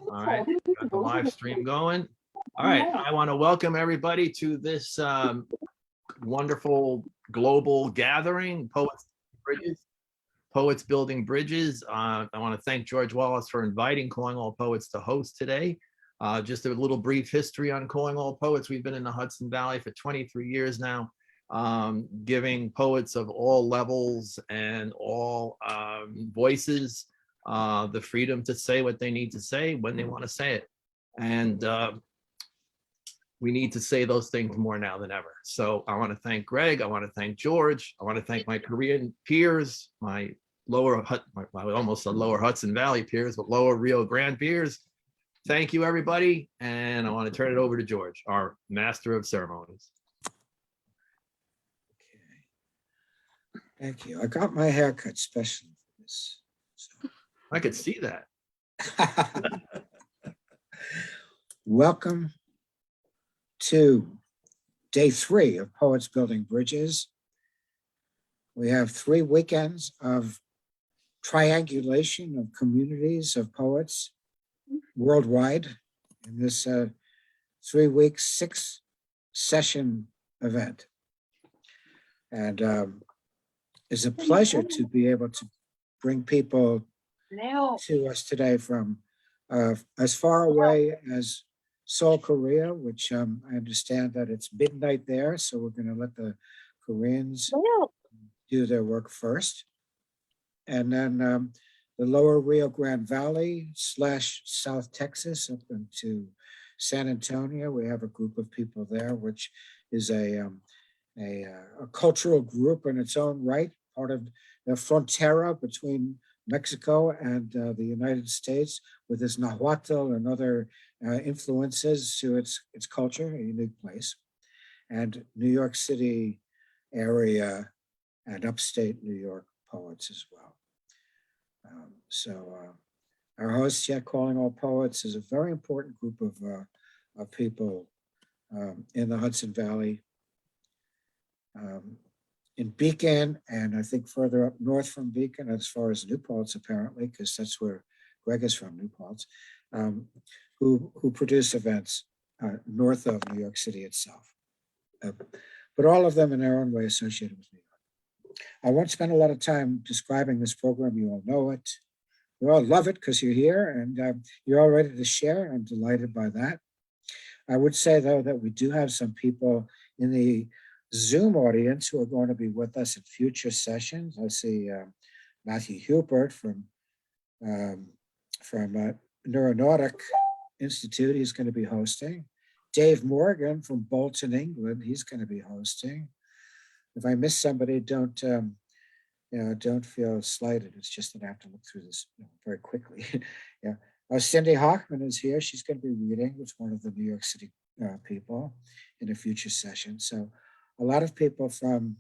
All right, got the live stream going. All right, I want to welcome everybody to this wonderful global gathering, Poets Building Bridges. I want to thank George Wallace for inviting Calling All Poets to host today. Just a little brief history on Calling All Poets. We've been in the Hudson Valley for 23 years now, giving poets of all levels and all voices the freedom to say what they need to say when they want to say it. And we need to say those things more now than ever. So I want to thank Greg. I want to thank George. I want to thank my Korean peers, my almost lower Hudson Valley peers, but lower Rio Grande peers. Thank you, everybody. And I want to turn it over to George, our master of ceremonies. Okay. Thank you. I got my hair cut specially for this. So. I could see that. Welcome to day 3 of Poets Building Bridges. We have 3 weekends of triangulation of communities of poets worldwide in this 3-week, 6-session event. And it's a pleasure to be able to bring people to us today from as far away as Seoul, Korea, which I understand that it's midnight there, so we're going to let the Koreans do their work first. And then the lower Rio Grande Valley / South Texas up into San Antonio. We have a group of people there, which is a cultural group in its own right, part of the frontera between Mexico and the United States, with its Nahuatl and other influences to its culture, a unique place. And New York City area and upstate New York poets as well. Our host yet Calling All Poets is a very important group of people in the Hudson Valley, in Beacon, and I think further up north from Beacon, as far as New Paltz, apparently, because that's where Greg is from, New Paltz, who produce events north of New York City itself. But all of them in their own way associated with New York. I won't spend a lot of time describing this program. You all know it. You all love it because you're here and you're all ready to share. I'm delighted by that. I would say, though, that we do have some people in the Zoom audience who are going to be with us in future sessions. I see Matthew Hubert from Neuronautic Institute. He's going to be hosting. Dave Morgan from Bolton, England. He's going to be hosting. If I miss somebody, don't feel slighted. It's just that I have to look through this very quickly. Yeah. Cindy Hochman is here. She's going to be reading with one of the New York City people in a future session. So a lot of people from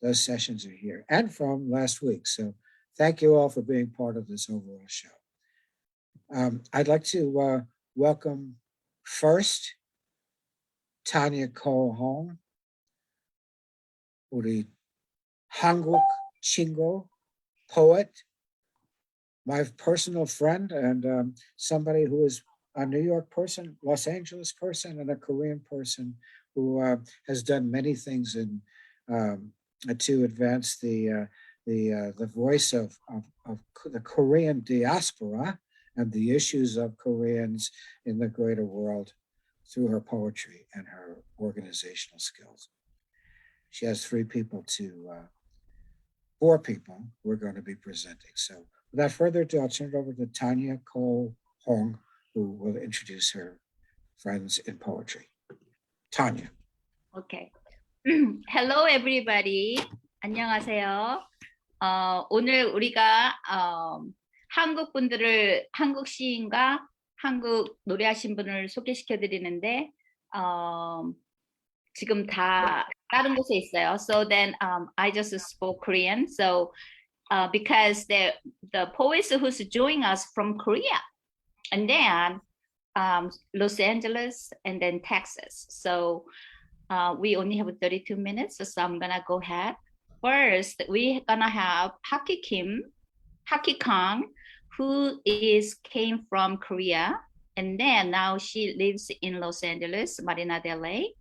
those sessions are here and from last week. So thank you all for being part of this overall show. I'd like to welcome first Tanya Ok Hwang, 우리 한국 친구, poet, my personal friend, and somebody who is a New York person, Los Angeles person, and a Korean person who has done many things in to advance the voice of the Korean diaspora and the issues of Koreans in the greater world through her poetry and her organizational skills. She has 4 people we're going to be presenting. So without further ado, I'll turn it over to Tanya Ok Hwang, who will introduce her friends in poetry. Tanya. Okay. Hello, everybody. 안녕하세요. 오늘 우리가 한국 분들을, 한국 시인과 한국 노래하신 분을 소개시켜 드리는데 지금 다 다른 곳에 있어요. So then I just spoke Korean. So because the poets who's joining us from Korea, and then Los Angeles, and then Texas. So we only have 32 minutes, so I'm gonna go ahead. First, we're gonna have Haki Kang, who came from Korea, And then now she lives in Los Angeles, Marina del Rey,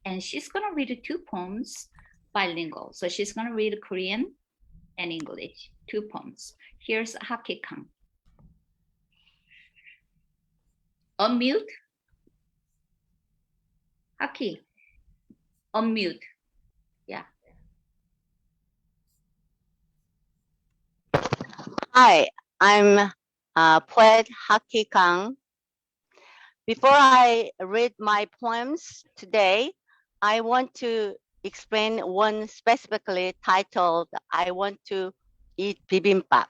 and she's gonna read 2 poems bilingual. So she's gonna read Korean and English, 2 poems. Here's Haki Kang. Unmute. Haki. Unmute. Yeah. Hi, I'm poet Haki Kang. Before I read my poems today, I want to explain one specifically titled, I Want to Eat Bibimbap.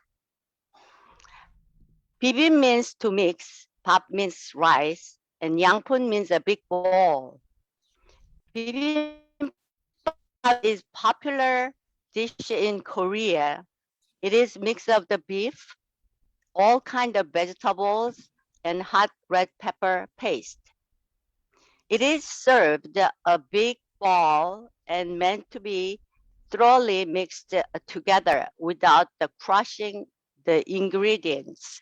Bibim means to mix, pap means rice, and yangpun means a big ball. Bibimbap is popular dish in Korea. It is mix of the beef, all kind of vegetables, and hot red pepper paste. It is served a big ball and meant to be thoroughly mixed together without the crushing the ingredients.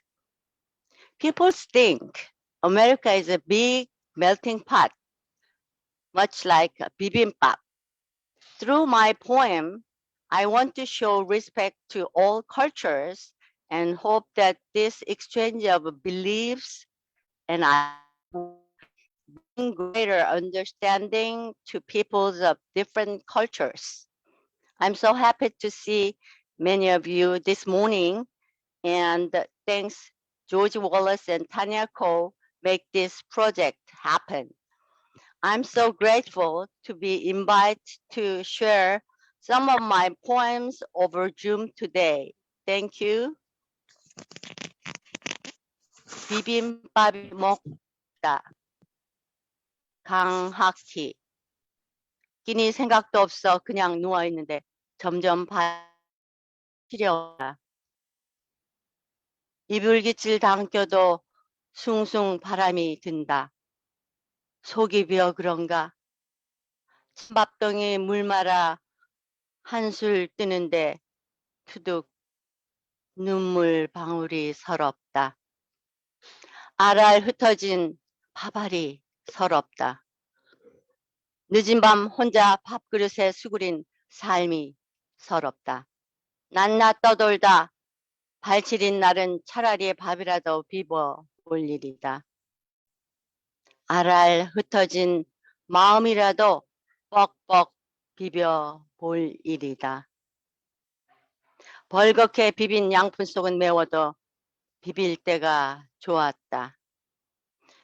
People think America is a big melting pot, much like bibimbap. Through my poem, I want to show respect to all cultures and hope that this exchange of beliefs and bring greater understanding to peoples of different cultures. I'm so happy to see many of you this morning, and thanks George Wallace and Tanya make this project happen. I'm so grateful to be invited to share some of my poems over Zoom today. Thank you. 비빔밥이 먹다. 강학희. 끼니 생각도 없어 그냥 누워있는데 점점 시려워. 이불깃을 당겨도 숭숭 바람이 든다. 속이 비어 그런가? 찬밥덩이 물 말아 한술 뜨는데 투둑 눈물 방울이 서럽다. 알알 흩어진 밥알이 서럽다. 늦은 밤 혼자 밥그릇에 수그린 삶이 서럽다. 낱낱 떠돌다 발치린 날은 차라리 밥이라도 비벼 볼 일이다. 알알 흩어진 마음이라도 뻑뻑 비벼 볼 일이다. 벌겋게 비빈 양푼 속은 매워도 비빌 때가 좋았다.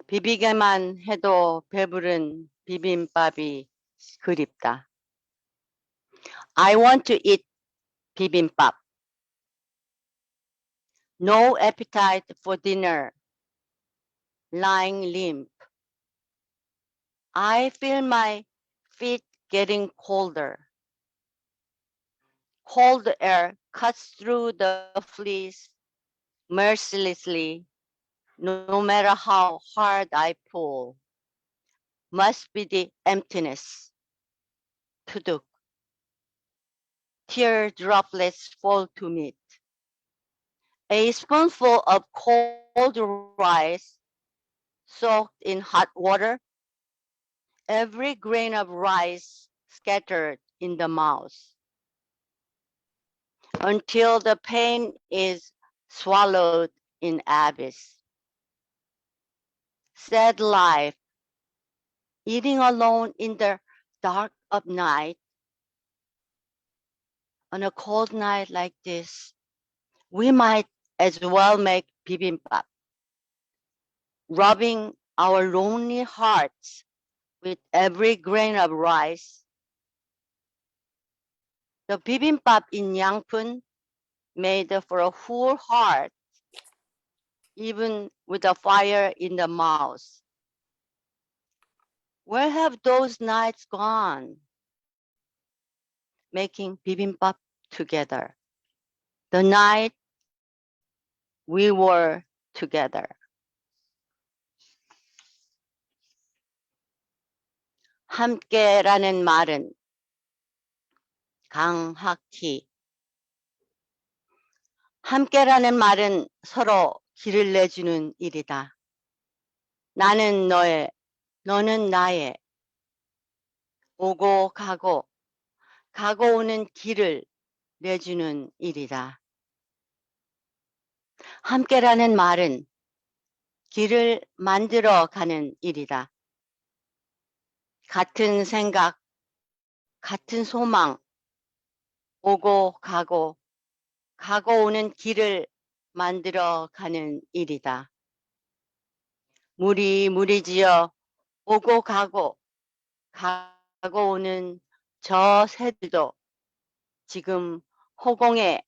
비비게만 해도 배부른 비빔밥이 그립다. I want to eat bibimbap. No appetite for dinner. Lying limp. I feel my feet getting colder. Cold air cuts through the fleece mercilessly, no matter how hard I pull. Must be the emptiness. 투둑. Tear droplets fall to meet. A spoonful of cold rice soaked in hot water. Every grain of rice scattered in the mouth. Until the pain is swallowed in abyss. Sad life, eating alone in the dark of night. On a cold night like this, we might as well make bibimbap, rubbing our lonely hearts with every grain of rice. The bibimbap in yangpun made for a full heart, even with a fire in the mouth. Where have those nights gone? Making bibimbap together. The night we were together. 함께라는 말은 강학희. 함께라는 말은 서로 길을 내주는 일이다. 나는 너의, 너는 나의 오고 가고 오는 길을 내주는 일이다. 함께라는 말은 길을 만들어 가는 일이다. 같은 생각, 같은 소망, 오고 가고 오는 길을 만들어 가는 일이다. 무리지어 오고 가고 오는 저 새들도 지금 허공에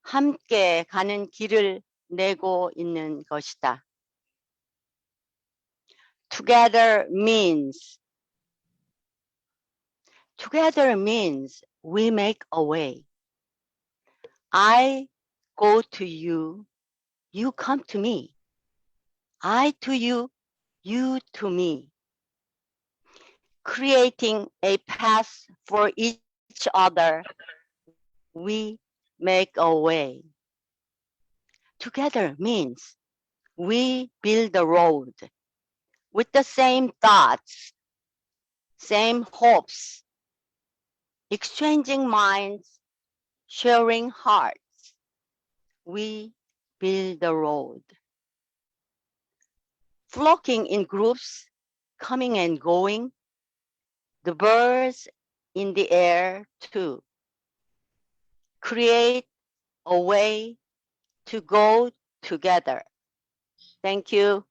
함께 가는 길을 내고 있는 것이다. Together means we make a way. I go to you, you come to me. I to you, you to me. Creating a path for each other, we make a way. Together means we build a road with the same thoughts, same hopes, exchanging minds, sharing hearts. We build a road. Flocking in groups, coming and going, the birds in the air too. Create a way to go together. Thank you.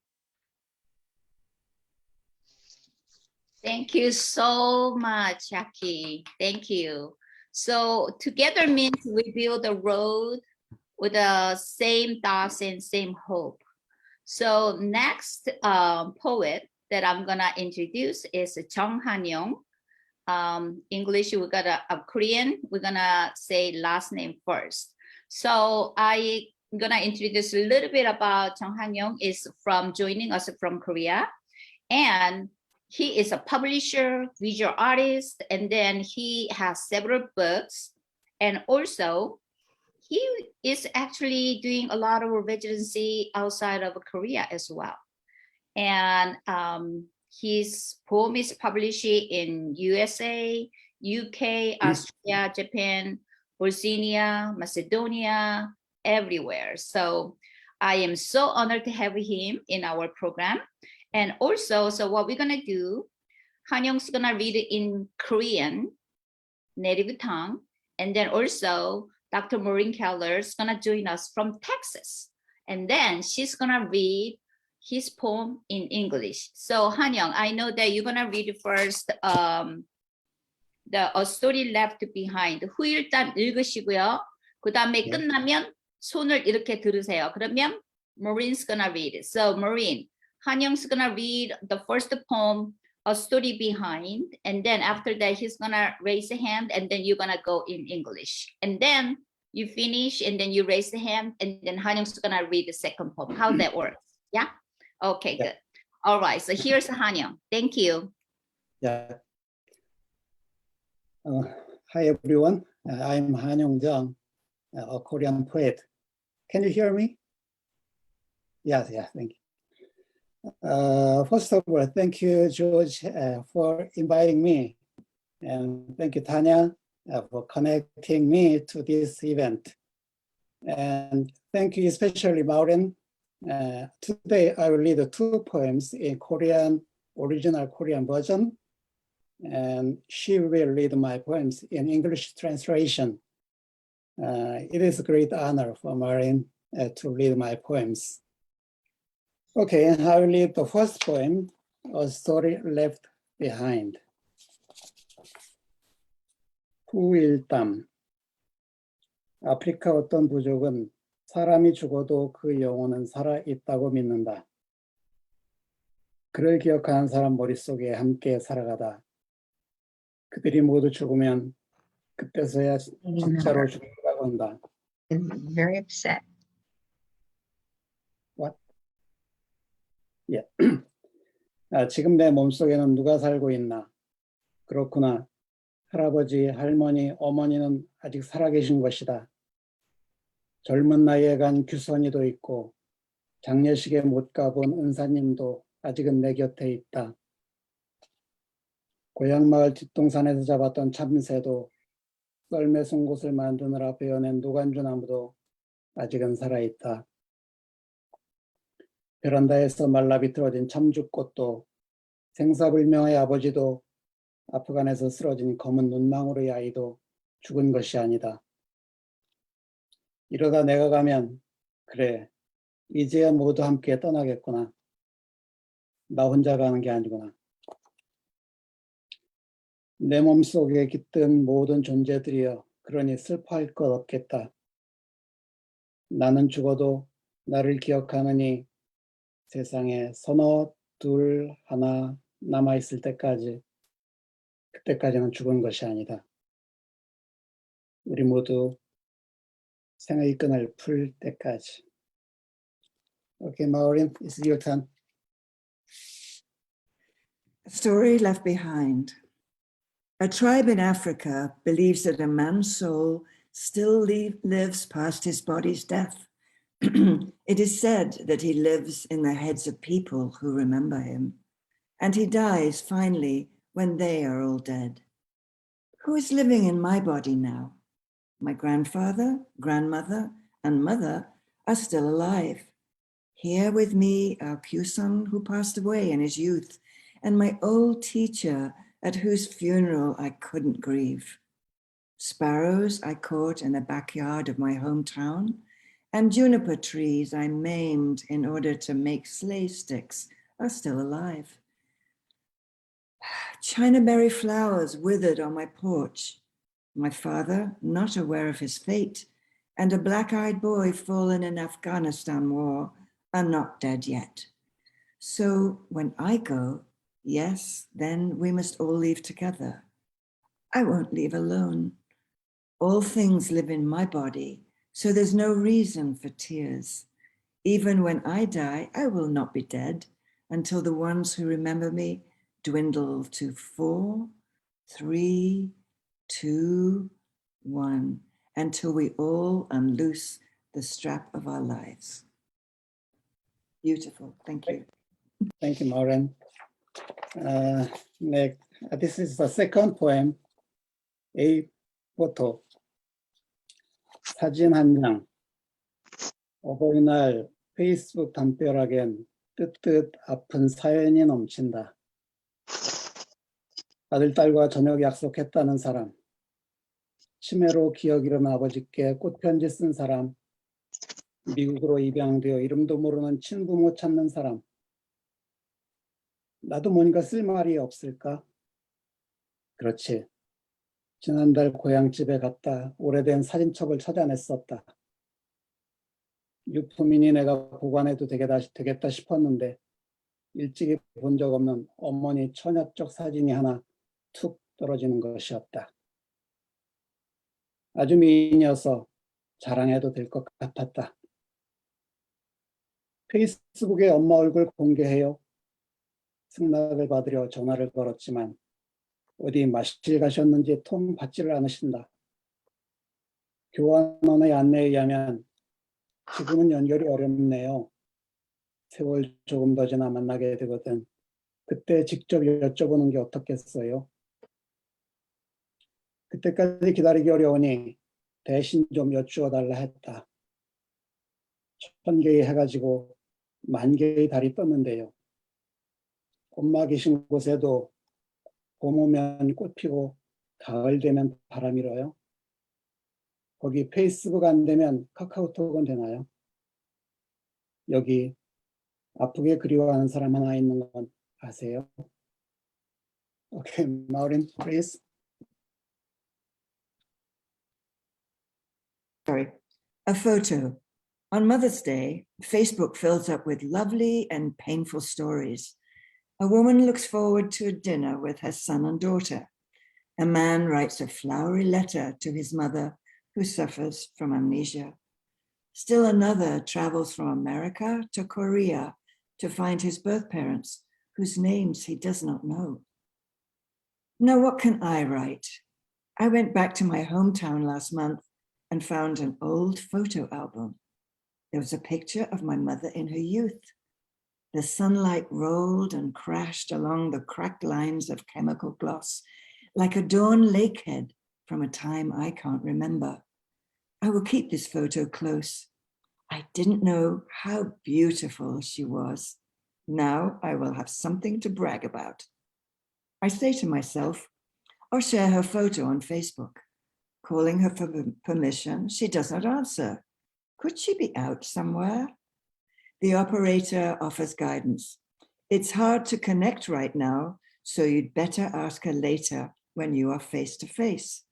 Thank you so much, Jackie. Thank you. So together means we build a road with the same thoughts and same hope. So next poet that I'm gonna introduce is Jeong Hanyong. English, we got Korean, we're gonna say last name first. So I'm gonna introduce a little bit about Jeong Hanyong is from joining us from Korea. And he is a publisher, visual artist, and then he has several books. And also he is actually doing a lot of residency outside of Korea as well. And his poem is published in USA, UK, Australia, Japan, Bosnia, Macedonia, everywhere. So I am so honored to have him in our program. And also, so what we're gonna do, Hanyong's gonna read it in Korean, native tongue, and then also Dr. Maureen Keller's gonna join us from Texas. And then she's gonna read his poem in English. So Hanyong, I know that you're gonna read first the A Story Left Behind. 후일담 읽으시고요. 그 다음에 끝나면 손을 이렇게 들으세요. 그러면 Maureen's gonna read it. So Maureen, Hanyong's gonna read the first poem, A Story Behind, and then after that he's gonna raise a hand, and then you're gonna go in English, and then you finish, and then you raise the hand, and then Hanyong's gonna read the second poem. How that works? Yeah. Okay. Good. All right. So here's Hanyong. Thank you. Yeah. Hi everyone. I'm Hanyong Jeong, a Korean poet. Can you hear me? Yeah. Thank you. First of all, thank you, George, for inviting me. And thank you, Tanya, for connecting me to this event. And thank you especially, Maureen. Today, I will read 2 poems in Korean, original Korean version. And she will read my poems in English translation. It is a great honor for Maureen to read my poems. Okay, I will read the first poem, A Story Left Behind. 후일담. 아프리카 어떤 부족은 사람이 죽어도 그 영혼은 살아있다고 믿는다. 그를 기억하는 사람 머릿속에 함께 살아가다. 그들이 모두 죽으면 그때서야 진짜로 죽는다고 한다. Very upset. What? Yeah. 지금 내 몸속에는 누가 살고 있나? 그렇구나. 할아버지, 할머니, 어머니는 아직 살아계신 것이다. 젊은 나이에 간 규선이도 있고 장례식에 못 가본 은사님도 아직은 내 곁에 있다. 고향 마을 뒷동산에서 잡았던 참새도 썰매 송곳을 만드느라 베어낸 노간주 나무도 아직은 살아있다. 베란다에서 말라 비틀어진 참죽꽃도 생사불명의 아버지도 아프간에서 쓰러진 검은 눈망울의 아이도 죽은 것이 아니다. 이러다 내가 가면 그래 이제야 모두 함께 떠나겠구나. 나 혼자 가는 게 아니구나. 내 몸속에 깃든 모든 존재들이여 그러니 슬퍼할 것 없겠다. 나는 죽어도 나를 기억하느니 세상에 서너 둘 하나 남아있을 때까지 그때까지는 죽은 것이 아니다. 우리 모두 생의 끈을 풀 때까지. Okay, Maureen, it's your turn. A story left behind. A tribe in Africa believes that a man's soul still lives past his body's death. It is said that he lives in the heads of people who remember him, and he dies finally when they are all dead. Who is living in my body now? My grandfather, grandmother, and mother are still alive. Here with me are Kyu-sun, who passed away in his youth, and my old teacher, at whose funeral I couldn't grieve. Sparrows I caught in the backyard of my hometown, and juniper trees I maimed in order to make sleigh sticks are still alive. Chinaberry flowers withered on my porch. My father, not aware of his fate, and a black-eyed boy fallen in Afghanistan war are not dead yet. So when I go, yes, then we must all leave together. I won't leave alone. All things live in my body, so there's no reason for tears. Even when I die, I will not be dead until the ones who remember me dwindle to 4, 3, 2, 1, until we all unloose the strap of our lives. Beautiful, thank you. Thank you, Maureen. Next, this is the second poem, A photo. 사진 한 장. 어버이날 페이스북 담벼락엔 뜨뜻 아픈 사연이 넘친다. 아들, 딸과 저녁 약속했다는 사람. 치매로 기억 잃은 아버지께 꽃편지 쓴 사람. 미국으로 입양되어 이름도 모르는 친부모 찾는 사람. 나도 뭔가 쓸 말이 없을까? 그렇지. 지난달 고향집에 갔다 오래된 사진첩을 찾아냈었다. 유품이니 내가 보관해도 되겠다 싶었는데 일찍이 본 적 없는 어머니 처녀적 사진이 하나 툭 떨어지는 것이었다. 아주 미인이어서 자랑해도 될 것 같았다. 페이스북에 엄마 얼굴 공개해요. 승낙을 받으려 전화를 걸었지만 어디 마실 가셨는지 통 받지를 않으신다. 교환원의 안내에 의하면 지금은 연결이 어렵네요. 세월 조금 더 지나 만나게 되거든. 그때 직접 여쭤보는 게 어떻겠어요? 그때까지 기다리기 어려우니 대신 좀 여쭈어 달라 했다. 1000개의 해가 지고 10,000개의 달이 떴는데요. 엄마 계신 곳에도 봄 오면 꽃 피고 가을 되면 바람 일어요. 거기 페이스북 안 되면 카카오톡은 되나요? 여기 아프게 그리워하는 사람 하나 있는 건 아세요? Okay, Maureen, please. Sorry. A photo. On Mother's Day, Facebook fills up with lovely and painful stories. A woman looks forward to a dinner with her son and daughter. A man writes a flowery letter to his mother who suffers from amnesia. Still another travels from America to Korea to find his birth parents, whose names he does not know. Now, what can I write? I went back to my hometown last month and found an old photo album. There was a picture of my mother in her youth. The sunlight rolled and crashed along the cracked lines of chemical gloss, like a dawn lakehead from a time I can't remember. I will keep this photo close. I didn't know how beautiful she was. Now I will have something to brag about. I say to myself, I'll share her photo on Facebook. Calling her for permission, she does not answer. Could she be out somewhere? The operator offers guidance. It's hard to connect right now, so you'd better ask her later when you are face to face.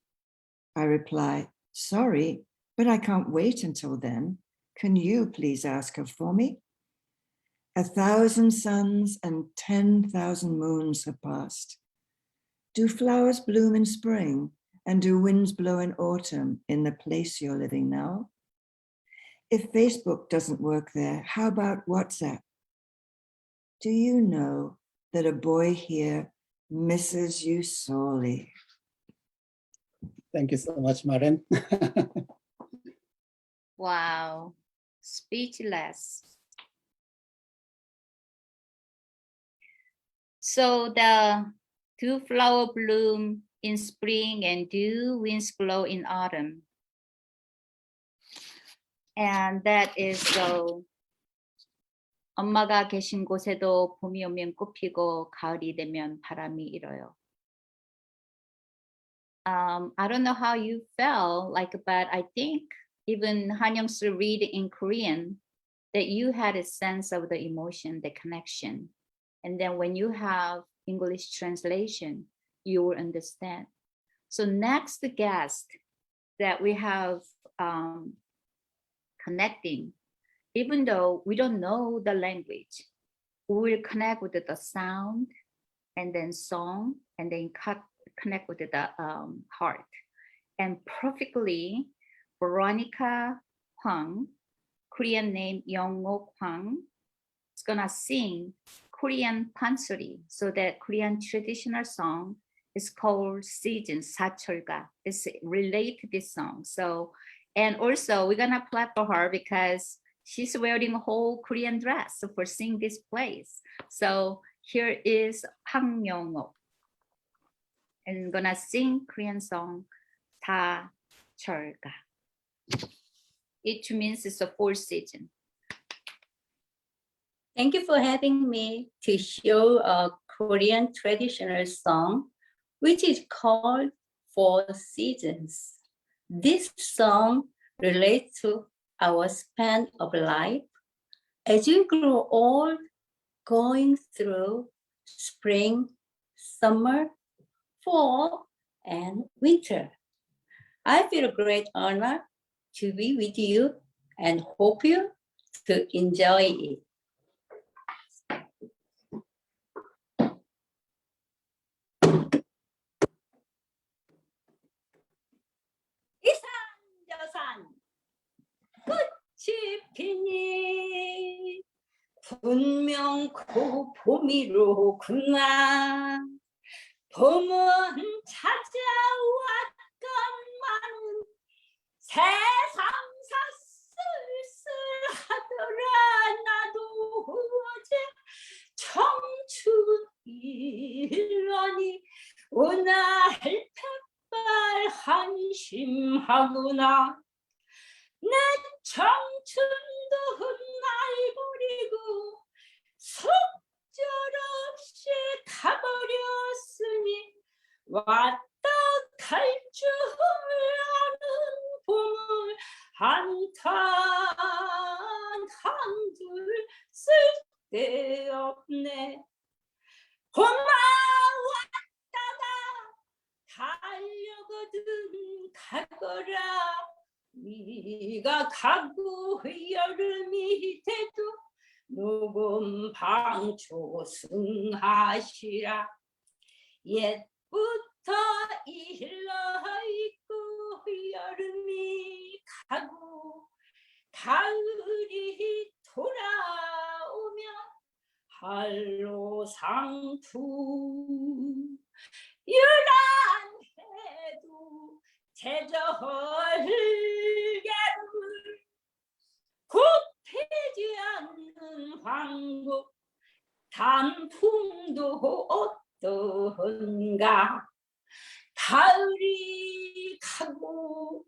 I reply, sorry, but I can't wait until then. Can you please ask her for me? 1,000 suns and 10,000 moons have passed. Do flowers bloom in spring and do winds blow in autumn in the place you're living now? If Facebook doesn't work there, how about WhatsApp? Do you know that a boy here misses you sorely? Thank you so much, Maureen. Wow, speechless. So the do flower bloom in spring and do winds blow in autumn. And that is so. 엄마가 계신 곳에도 봄이 오면 꽃 피고 가을이 되면 바람이 일어요. I don't know how you felt like, but I think even Hanyong's read in Korean, that you had a sense of the emotion, the connection. And then when you have English translation, you will understand. So next guest that we have connecting, even though we don't know the language, we will connect with the sound and then song and then connect with the heart. And perfectly, Veronica Hwang, Korean name Ok Hwang, is gonna sing Korean pansori. So that Korean traditional song is called Season, Sacholga. It's related to this song. So, and also we're gonna clap for her because she's wearing a whole Korean dress for seeing this place. So here is Hanyong, and gonna sing Korean song Sacholga. It means it's a fourth season. Thank you for having me to show a Korean traditional song, which is called Four Seasons. This song relates to our span of life. As you grow old, going through spring, summer, fall, and winter. I feel a great honor to be with you and hope you to enjoy it. 이산저산 꽃이 피니 분명 그 봄이로구나. 봄은 찾아왔건만은 세상사 쓸쓸하더라. 나도 어제 청춘이라니 오날 백발 한심하구나. 내 청춘도 날 버리고 속절없이 가버렸으니 왔다 갈 줄 아는 봄을 한탄 한둘 쓸데없네. 봄아 왔다가 달려거든 가거라. 네가 가고 여름이 돼도 녹음 방초승하시라. 옛부터 일러있고 여름이 가고 가을이 돌아오면 한로상투 유난해도 제절개를 굽히지 않는 황국 단풍도 어떤가 가을이 가고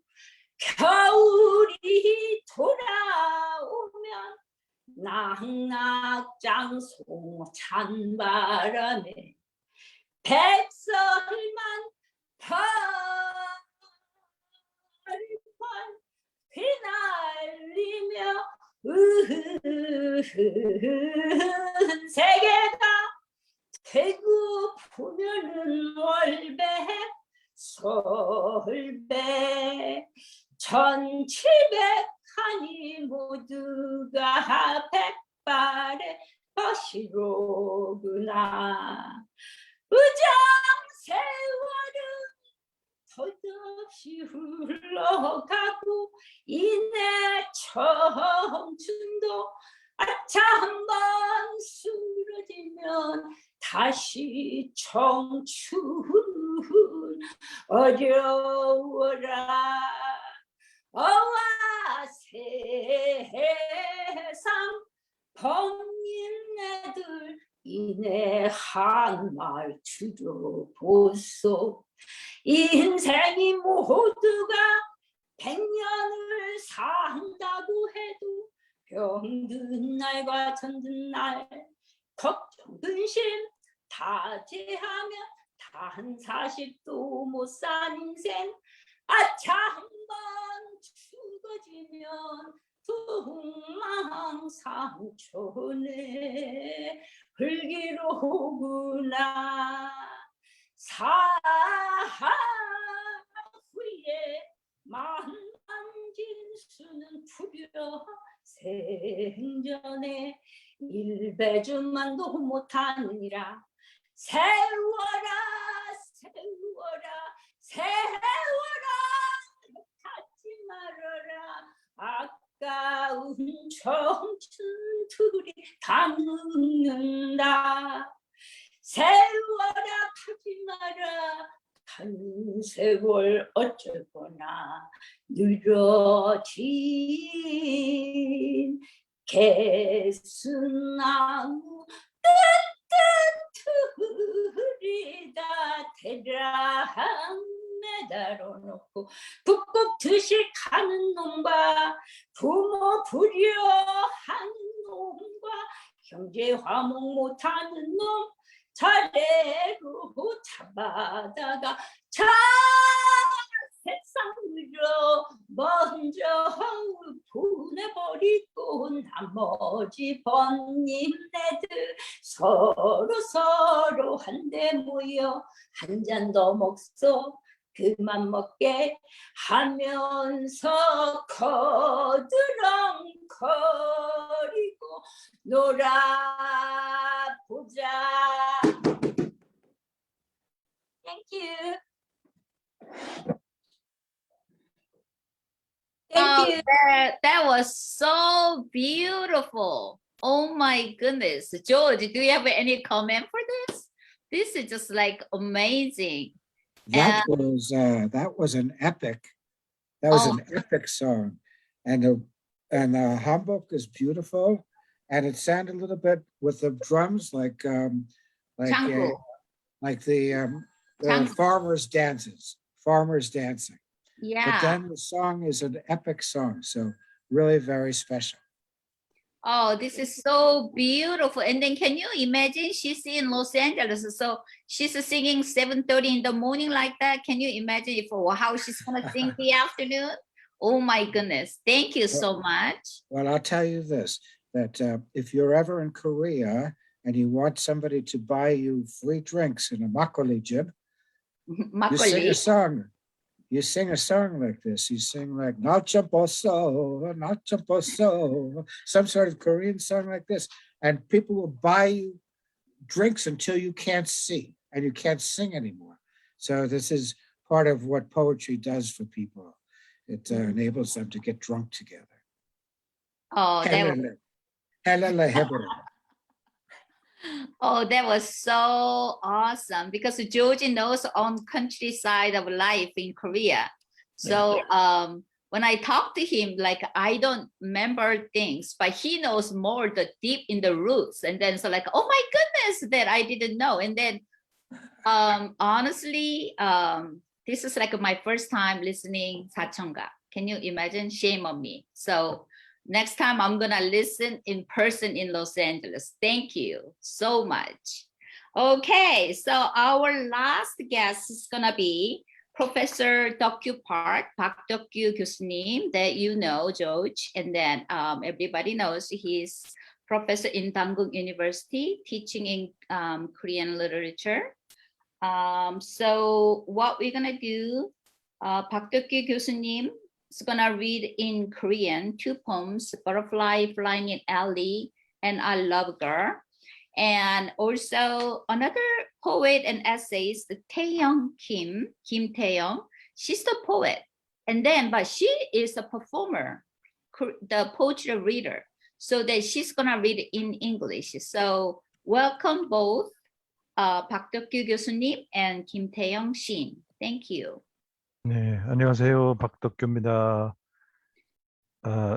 겨울이 돌아오면 낙낙장송 찬바람에 백설만 펄펄 휘날리며 세계가 배고프면은 월배 설배 천칠백하니 모두가 백발의 것이로구나. 우정 세월은 덧없이 흘러가고 이내 청춘도 아차 한번 쓰러지면 다시 청춘 어려워라. 어와 세상 범인네들 이내 한말 줄여보소. 인생이 모두가 100년을 산다고 해도 병든 날과 전든 날 걱정 근심 다제하며 단 40도 못 산 인생 아차 한번 죽어지면 둥망상촌에 흘기로구나. 사하 후에 만만진 수는 풀려 생전에 일배주만도 못하느니라. 세워라 세워라 세워라 하지 말아라. 아까운 청춘 둘이 다 늙는다. 세워라 하지 마라. 한 세월 어쩌거나 늘어진 개순나무 뜨뜻하리다. 대랑 매달아 놓고 북극 드실 가는 놈과 부모 불효하는 놈과 형제 화목 못하는 놈 차례로 잡아다가 자 세상으로 먼저 보내버리고 나머지 번님네들 서로 한데 모여 한 잔 더 먹소. 그만 먹게 하면서 거드렁거리고 놀아보자. Thank you. Thank you. That was so beautiful. Oh my goodness. George, do you have any comment for this? This is just like amazing. That was an epic. That was an epic song, and the Hamburg is beautiful, and it sounded a little bit with the drums like the farmers dances, farmers dancing. Yeah. But then the song is an epic song, so really very special. Oh, this is so beautiful. And then can you imagine she's in Los Angeles, so she's singing 7:30 in the morning like that. Can you imagine how she's gonna sing the afternoon? Oh my goodness. Thank you so much. Well, I'll tell you this, that if you're ever in Korea and you want somebody to buy you free drinks in a makgeolli gym, you sing a song. You sing a song like this. You sing like "Not so," some sort of Korean song like this, and people will buy you drinks until you can't see and you can't sing anymore. So this is part of what poetry does for people. It enables them to get drunk together. Oh, that was so awesome, because George knows on countryside of life in Korea. So when I talk to him, like I don't remember things, but he knows more the deep in the roots. And then so like, oh my goodness, that I didn't know. And then honestly, this is like my first time listening 사청가. Can you imagine? Shame on me. So next time I'm gonna listen in person in Los Angeles. Thank you so much. Okay, so our last guest is gonna be Professor Duk-Kyu Park, Park Duk-Kyu 교수님 that you know, George, and then everybody knows he's professor in Dankook University teaching in Korean literature. So what we're gonna do, Park Duk-Kyu 교수님 is gonna read in Korean 2 poems, Butterfly Flying in Alley and I Love Girl. And also another poet and essayist, Taeyong Kim Taeyong. She's the poet. And then, but she is a performer, the poetry reader. So that she's gonna read in English. So welcome both Park Duk-Kyu 교수님 and Kim Taeyong Shin. Thank you. 네, 안녕하세요. 박덕규입니다.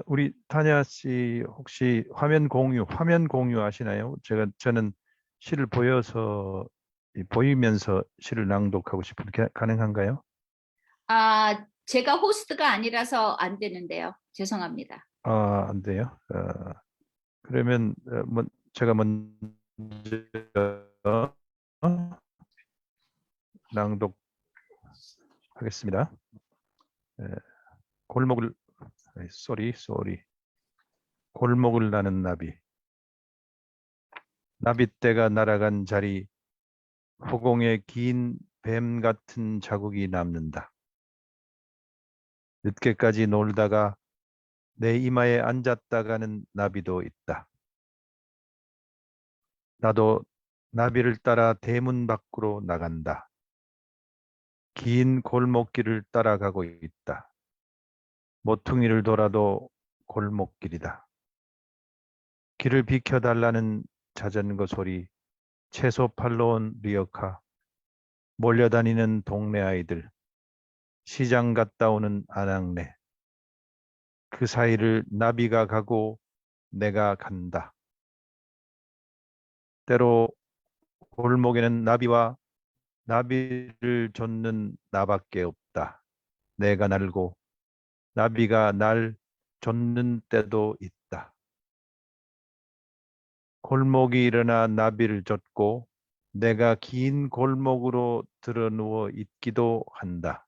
우리 타냐 씨 혹시 화면 공유 아시나요? 저는 시를 보이면서 시를 낭독하고 싶은데 가능한가요? 제가 호스트가 아니라서 안 되는데요. 죄송합니다. 안 돼요. 그러면 제가 먼저 낭독하겠습니다. 골목을 나는 나비. 나빗대가 날아간 자리, 허공에 긴 뱀 같은 자국이 남는다. 늦게까지 놀다가 내 이마에 앉았다가는 나비도 있다. 나도 나비를 따라 대문 밖으로 나간다. 긴 골목길을 따라가고 있다. 모퉁이를 돌아도 골목길이다. 길을 비켜달라는 자전거 소리, 채소 팔러 온 리어카, 몰려다니는 동네 아이들, 시장 갔다 오는 아낙네. 그 사이를 나비가 가고 내가 간다. 때로 골목에는 나비와 나비를 좇는 나밖에 없다. 내가 날고 나비가 날 좇는 때도 있다. 골목이 일어나 나비를 좇고 내가 긴 골목으로 드러누워 있기도 한다.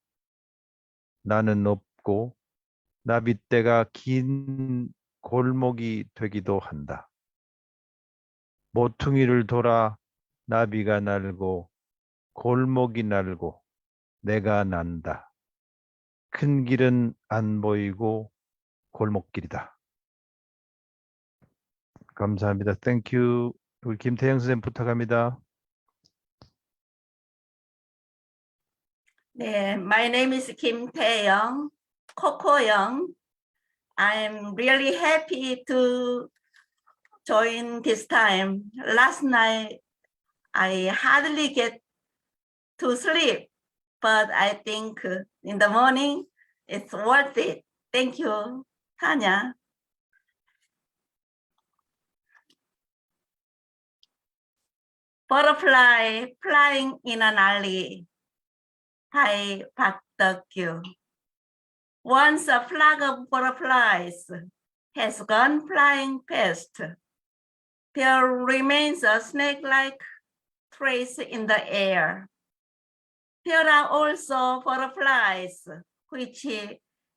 나는 없고 나빗대가 긴 골목이 되기도 한다. 모퉁이를 돌아 나비가 날고 골목이 날고 내가 난다. 큰 길은 안 보이고 골목길이다. 감사합니다. Thank you. 우리 김태영 선생님 부탁합니다. 네, my name is Kim Taeyong, Coco Young. I'm really happy to join this time. Last night, I hardly get to sleep, but I think in the morning, it's worth it. Thank you, Tanya. Butterfly flying in an alley. By Park Duk-Kyu. Once a flock of butterflies has gone flying past, there remains a snake-like trace in the air. There are also butterflies which,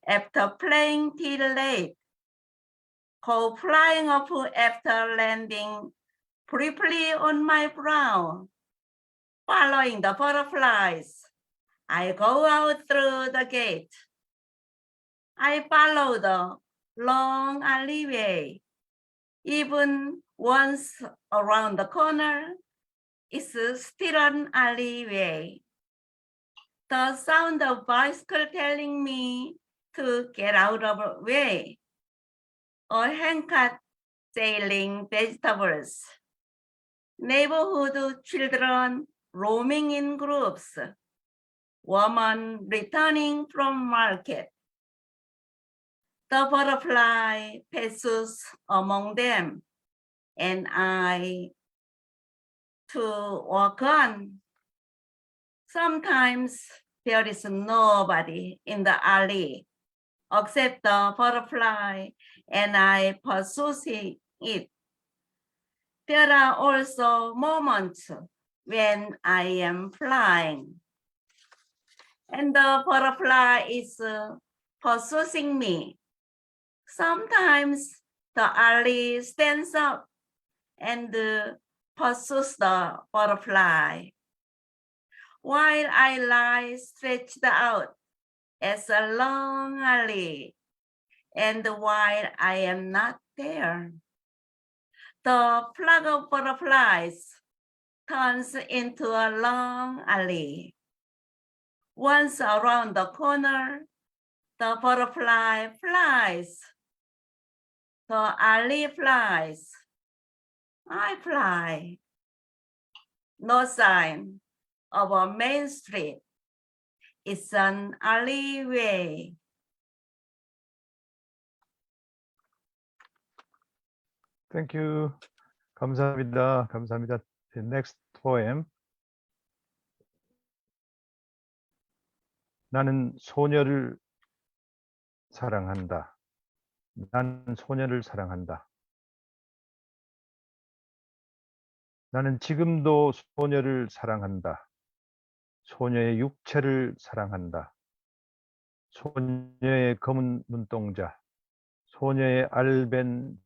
after playing till late, go flying up after landing briefly on my brow. Following the butterflies, I go out through the gate. I follow the long alleyway. Even once around the corner, it's still an alleyway. The sound of bicycle telling me to get out of the way. A handcart selling vegetables. Neighborhood children roaming in groups. Woman returning from market. The butterfly passes among them, and I to walk on. Sometimes there is nobody in the alley except the butterfly, and I pursue it. There are also moments when I am flying, and the butterfly is pursuing me. Sometimes the alley stands up and pursues the butterfly, while I lie stretched out as a long alley, and while I am not there, the flock of butterflies turns into a long alley. Once around the corner, the butterfly flies. The alley flies. I fly. No sign of a main street. It's an alleyway. Thank you. 감사합니다. 감사합니다. The next poem. 나는 소녀를 사랑한다. 나는 소녀를 사랑한다. 나는 지금도 소녀를 사랑한다. 소녀의 육체를 사랑한다. 소녀의 검은 눈동자, 소녀의 알벤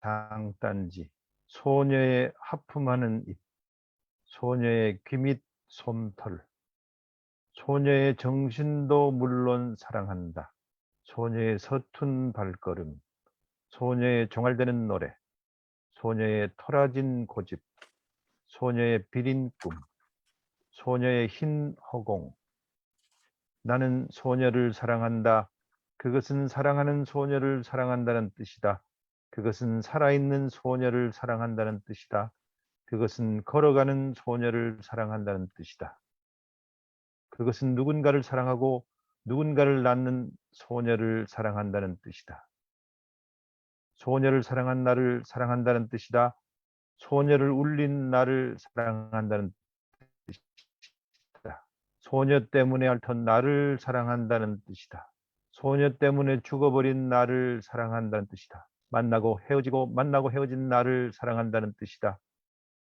장단지, 소녀의 하품하는 입, 소녀의 귀 밑 솜털, 소녀의 정신도 물론 사랑한다. 소녀의 서툰 발걸음, 소녀의 종알대는 노래, 소녀의 토라진 고집, 소녀의 비린 꿈, 소녀의 흰 허공. 나는 소녀를 사랑한다. 그것은 사랑하는 소녀를 사랑한다는 뜻이다. 그것은 살아있는 소녀를 사랑한다는 뜻이다. 그것은 걸어가는 소녀를 사랑한다는 뜻이다. 그것은 누군가를 사랑하고 누군가를 낳는 소녀를 사랑한다는 뜻이다. 소녀를 사랑한 나를 사랑한다는 뜻이다. 소녀를 울린 나를 사랑한다는 뜻이다. 소녀 때문에 앓던 나를 사랑한다는 뜻이다. 소녀 때문에 죽어버린 나를 사랑한다는 뜻이다. 만나고 헤어지고 만나고 헤어진 나를 사랑한다는 뜻이다.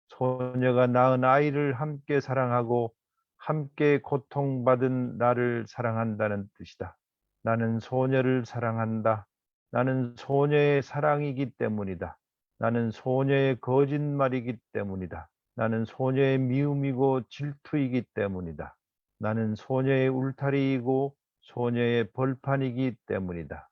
소녀가 낳은 아이를 함께 사랑하고 함께 고통받은 나를 사랑한다는 뜻이다. 나는 소녀를 사랑한다. 나는 소녀의 사랑이기 때문이다. 나는 소녀의 거짓말이기 때문이다. 나는 소녀의 미움이고 질투이기 때문이다. 나는 소녀의 울타리이고 소녀의 벌판이기 때문이다.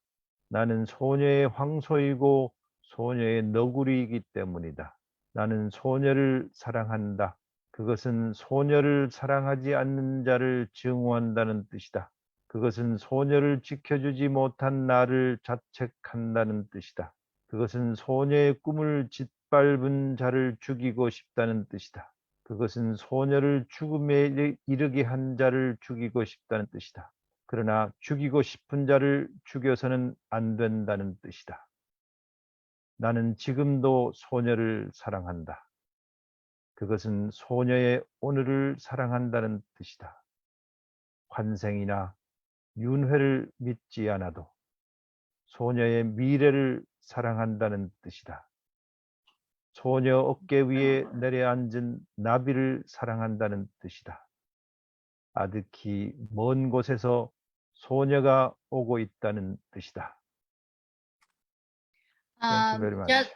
나는 소녀의 황소이고 소녀의 너구리이기 때문이다. 나는 소녀를 사랑한다. 그것은 소녀를 사랑하지 않는 자를 증오한다는 뜻이다. 그것은 소녀를 지켜주지 못한 나를 자책한다는 뜻이다. 그것은 소녀의 꿈을 짓밟은 자를 죽이고 싶다는 뜻이다. 그것은 소녀를 죽음에 이르게 한 자를 죽이고 싶다는 뜻이다. 그러나 죽이고 싶은 자를 죽여서는 안 된다는 뜻이다. 나는 지금도 소녀를 사랑한다. 그것은 소녀의 오늘을 사랑한다는 뜻이다. 환생이나 윤회를 믿지 않아도 소녀의 미래를 사랑한다는 뜻이다. 소녀 어깨 위에 내려앉은 나비를 사랑한다는 뜻이다. 아득히 먼 곳에서 소녀가 오고 있다는 뜻이다. Thank you very much.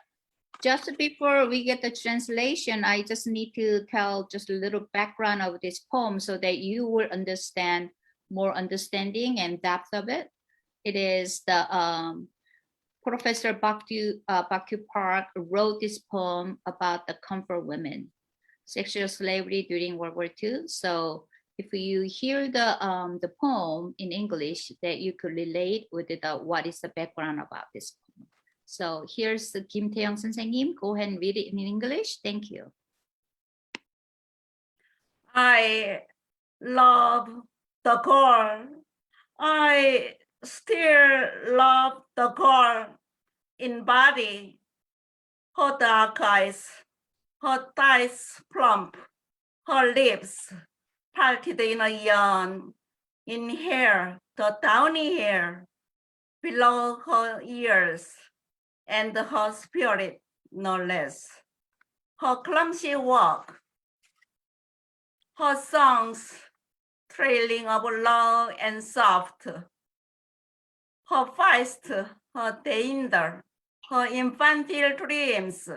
Just before we get the translation, I just need to tell just a little background of this poem so that you will understand more understanding and depth of it. It is the Professor Duk-Kyu Park wrote this poem about the Compere women, sexual slavery during World War II. So if you hear the poem in English, that you could relate with the what is the background about this poem. So here's the Kim Tae-young 선생님. Go ahead and read it in English. Thank you. I love the girl. I still love the girl in body, her dark eyes, her thighs plump, her lips parted in a yawn, in hair, the downy hair below her ears, and her spirit no less. Her clumsy walk, her songs trailing of low and soft, her feist, her danger, her infantile dreams,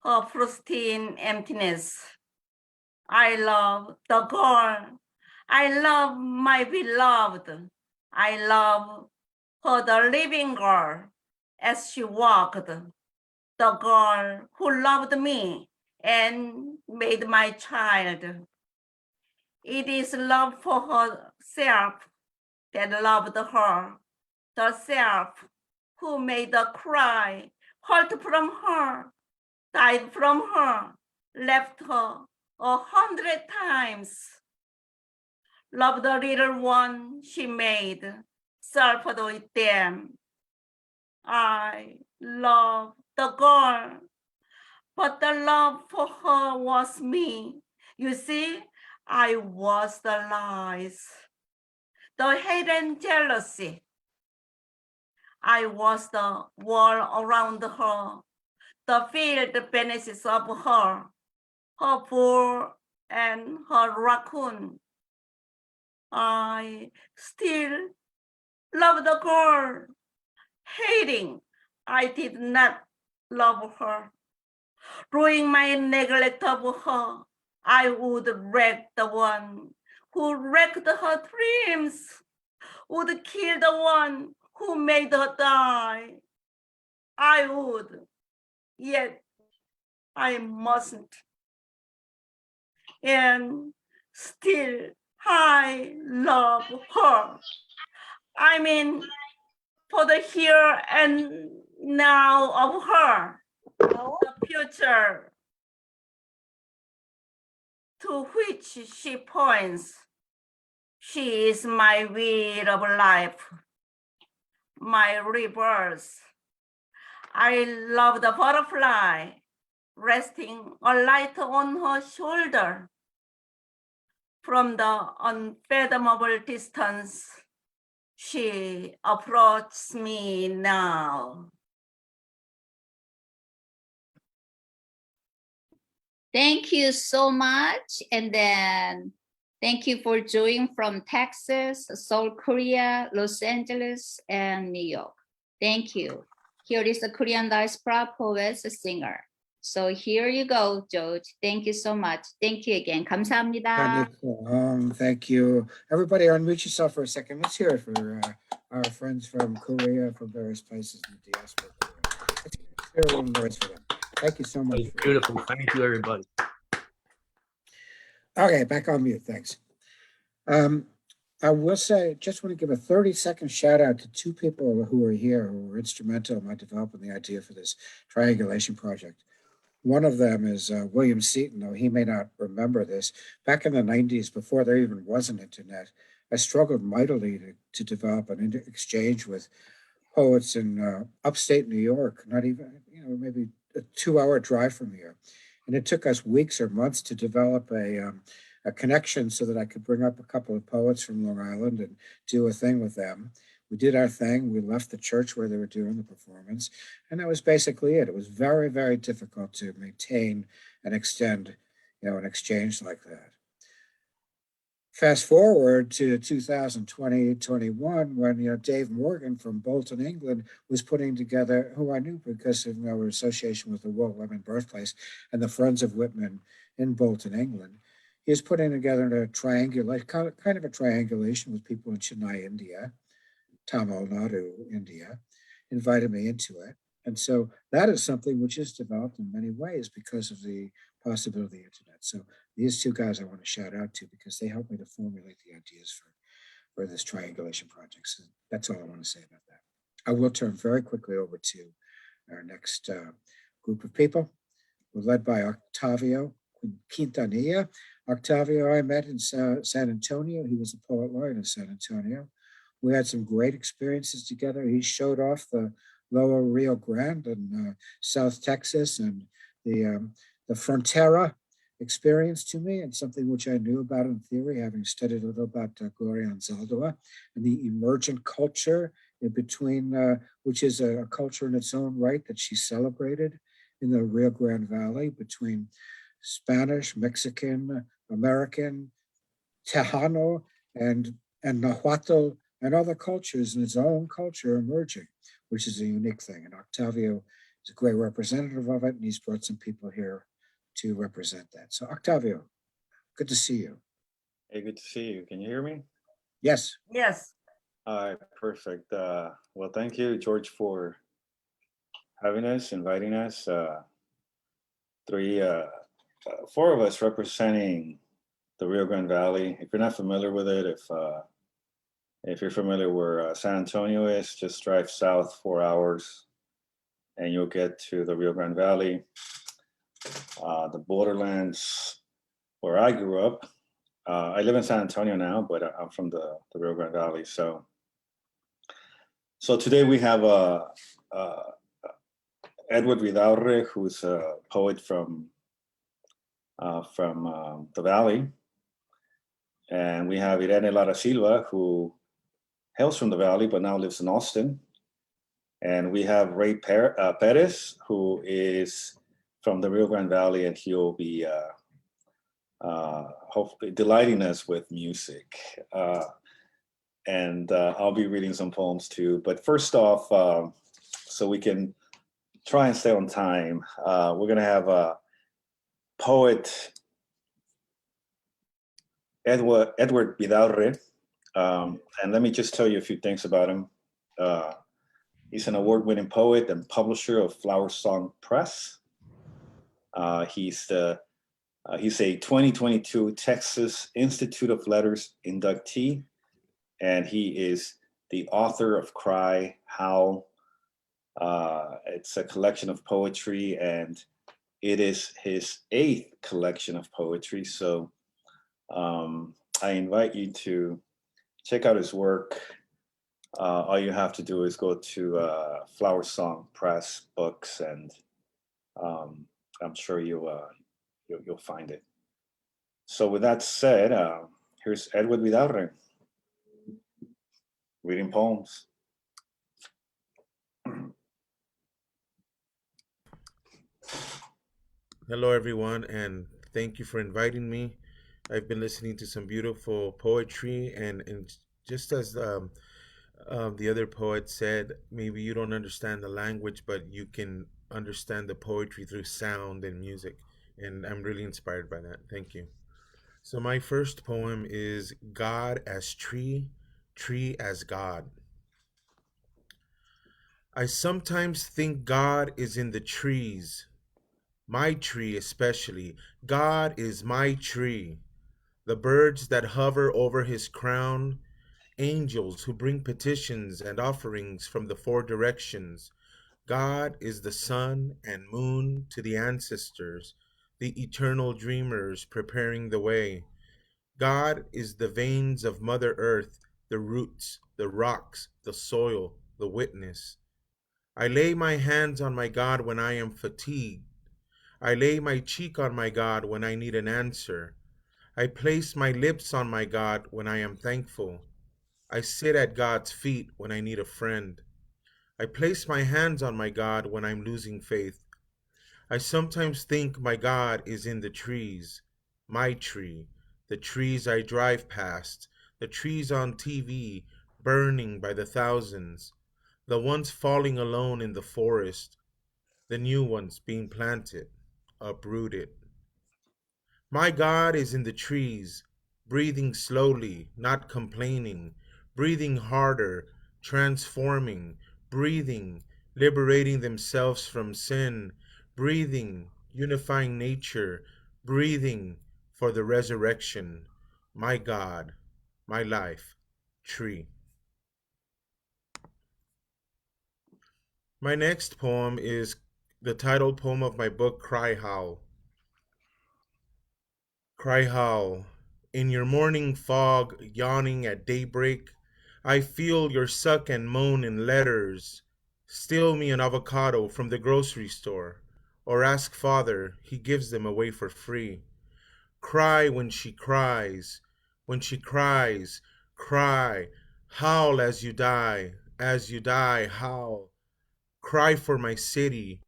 her pristine emptiness. I love the girl. I love my beloved. I love her, the living girl, as she walked, the girl who loved me and made my child. It is love for herself that loved her, the self who made her cry, hurt from her, died from her, left her 100 times. Love the little one she made, suffered with them. I love the girl, but the love for her was me. You see, I was the lies, the hate and jealousy. I was the wall around her, the field benefits of her bull and her raccoon. I still love the girl, hating I did not love her. During my neglect of her, I would wreck the one who wrecked her dreams, would kill the one who made her die. I would, yet I mustn't. And still I love her. I mean, for the here and now of her, the future to which she points. She is my wheel of life, my rebirth. I love the butterfly resting a light on her shoulder. From the unfathomable distance, she approaches me now. Thank you so much. And then thank you for joining from Texas, Seoul, Korea, Los Angeles, and New York. Thank you. Here is the Korean diaspora poet singer. So here you go, George. Thank you so much. Thank you again. 감사합니다. Thank you. Everybody unmute yourself for a second. Let's hear it for our friends from Korea, from various places in the diaspora. Let's hear a little noise for them. Thank you so much. Beautiful. Thank you, everybody. Okay, back on mute. Thanks. I will say, just want to give a 30-second shout out to two people who are here who were instrumental in my developing the idea for this triangulation project. One of them is William Seaton, though he may not remember this. Back in the 90s, before there even was an internet, I struggled mightily to develop an exchange with poets in upstate New York, not even, maybe a 2-hour drive from here. And it took us weeks or months to develop a connection so that I could bring up a couple of poets from Long Island and do a thing with them. We did our thing. We left the church where they were doing the performance. And that was basically it. It was very, very difficult to maintain and extend, an exchange like that. Fast forward to 2020-21, when Dave Morgan from Bolton, England, was putting together, who I knew because of our association with the World Women Birthplace and the Friends of Whitman in Bolton, England. He was putting together a kind of a triangulation with people in Chennai, India, Tamil Nadu, India, invited me into it. And so that is something which is developed in many ways because of the possibility of the internet. So these two guys I want to shout out to because they helped me to formulate the ideas for this triangulation project. So that's all I want to say about that. I will turn very quickly over to our next group of people. We're led by Octavio Quintanilla. Octavio I met in San Antonio. He was a poet laureate in San Antonio. We had some great experiences together. He showed off the lower Rio Grande in South Texas and the Frontera experience to me, and something which I knew about in theory, having studied a little about Gloria Anzaldúa and the emergent culture in between, which is a culture in its own right that she celebrated in the Rio Grande Valley between Spanish, Mexican, American, Tejano, and Nahuatl, and other cultures in its own culture emerging, which is a unique thing. And Octavio is a great representative of it, and he's brought some people here to represent that. So Octavio, good to see you. Hey, good to see you. Can you hear me? Yes. Yes. All right, perfect. Well, thank you, George, for having us, inviting us. Four of us representing the Rio Grande Valley. If you're not familiar with it, if you're familiar where San Antonio is, just drive south 4 hours and you'll get to the Rio Grande Valley. The borderlands where I grew up. I live in San Antonio now, but I'm from the Rio Grande Valley. So today we have Edward Vidaurre, who's a poet from the Valley. And we have Ire'ne Silva, who hails from the Valley, but now lives in Austin. And we have Ray Perez, who is from the Rio Grande Valley, and he'll be hopefully delighting us with music. And I'll be reading some poems too. But first off, so we can try and stay on time, we're gonna have a poet, Edward Vidaurre. And let me just tell you a few things about him. He's an award-winning poet and publisher of Flower Song Press. He's a 2022 Texas Institute of Letters inductee, and he is the author of Cry, Howl. It's a collection of poetry, and it is his 8th collection of poetry. So I invite you to check out his work. All you have to do is go to Flower Song Press books, and I'm sure you'll find it. So with that said, here's Edward Vidaurre reading poems. Hello, everyone, and thank you for inviting me. I've been listening to some beautiful poetry, and just as the other poet said, maybe you don't understand the language, but you can understand the poetry through sound and music, and I'm really inspired by that. Thank you. So my first poem is God as Tree, Tree as God. I sometimes think God is in the trees, my tree especially. God is my tree. The birds that hover over his crown, angels who bring petitions and offerings from the 4 directions. God is the sun and moon to the ancestors, the eternal dreamers preparing the way. God is the veins of Mother Earth, the roots, the rocks, the soil, the witness. I lay my hands on my God when I am fatigued. I lay my cheek on my God when I need an answer. I place my lips on my God when I am thankful. I sit at God's feet when I need a friend. I place my hands on my God when I'm losing faith. I sometimes think my God is in the trees, my tree, the trees I drive past, the trees on TV burning by the thousands, the ones falling alone in the forest, the new ones being planted, uprooted. My God is in the trees, breathing slowly, not complaining, breathing harder, transforming, breathing, liberating themselves from sin, breathing, unifying nature, breathing for the resurrection. My God, my life, tree. My next poem is the title poem of my book, Cry Howl. Cry howl, in your morning fog, yawning at daybreak, I feel your suck and moan in letters. Steal me an avocado from the grocery store, or ask father, he gives them away for free. Cry when she cries, when she cries, cry. Howl as you die, howl. Cry for my city,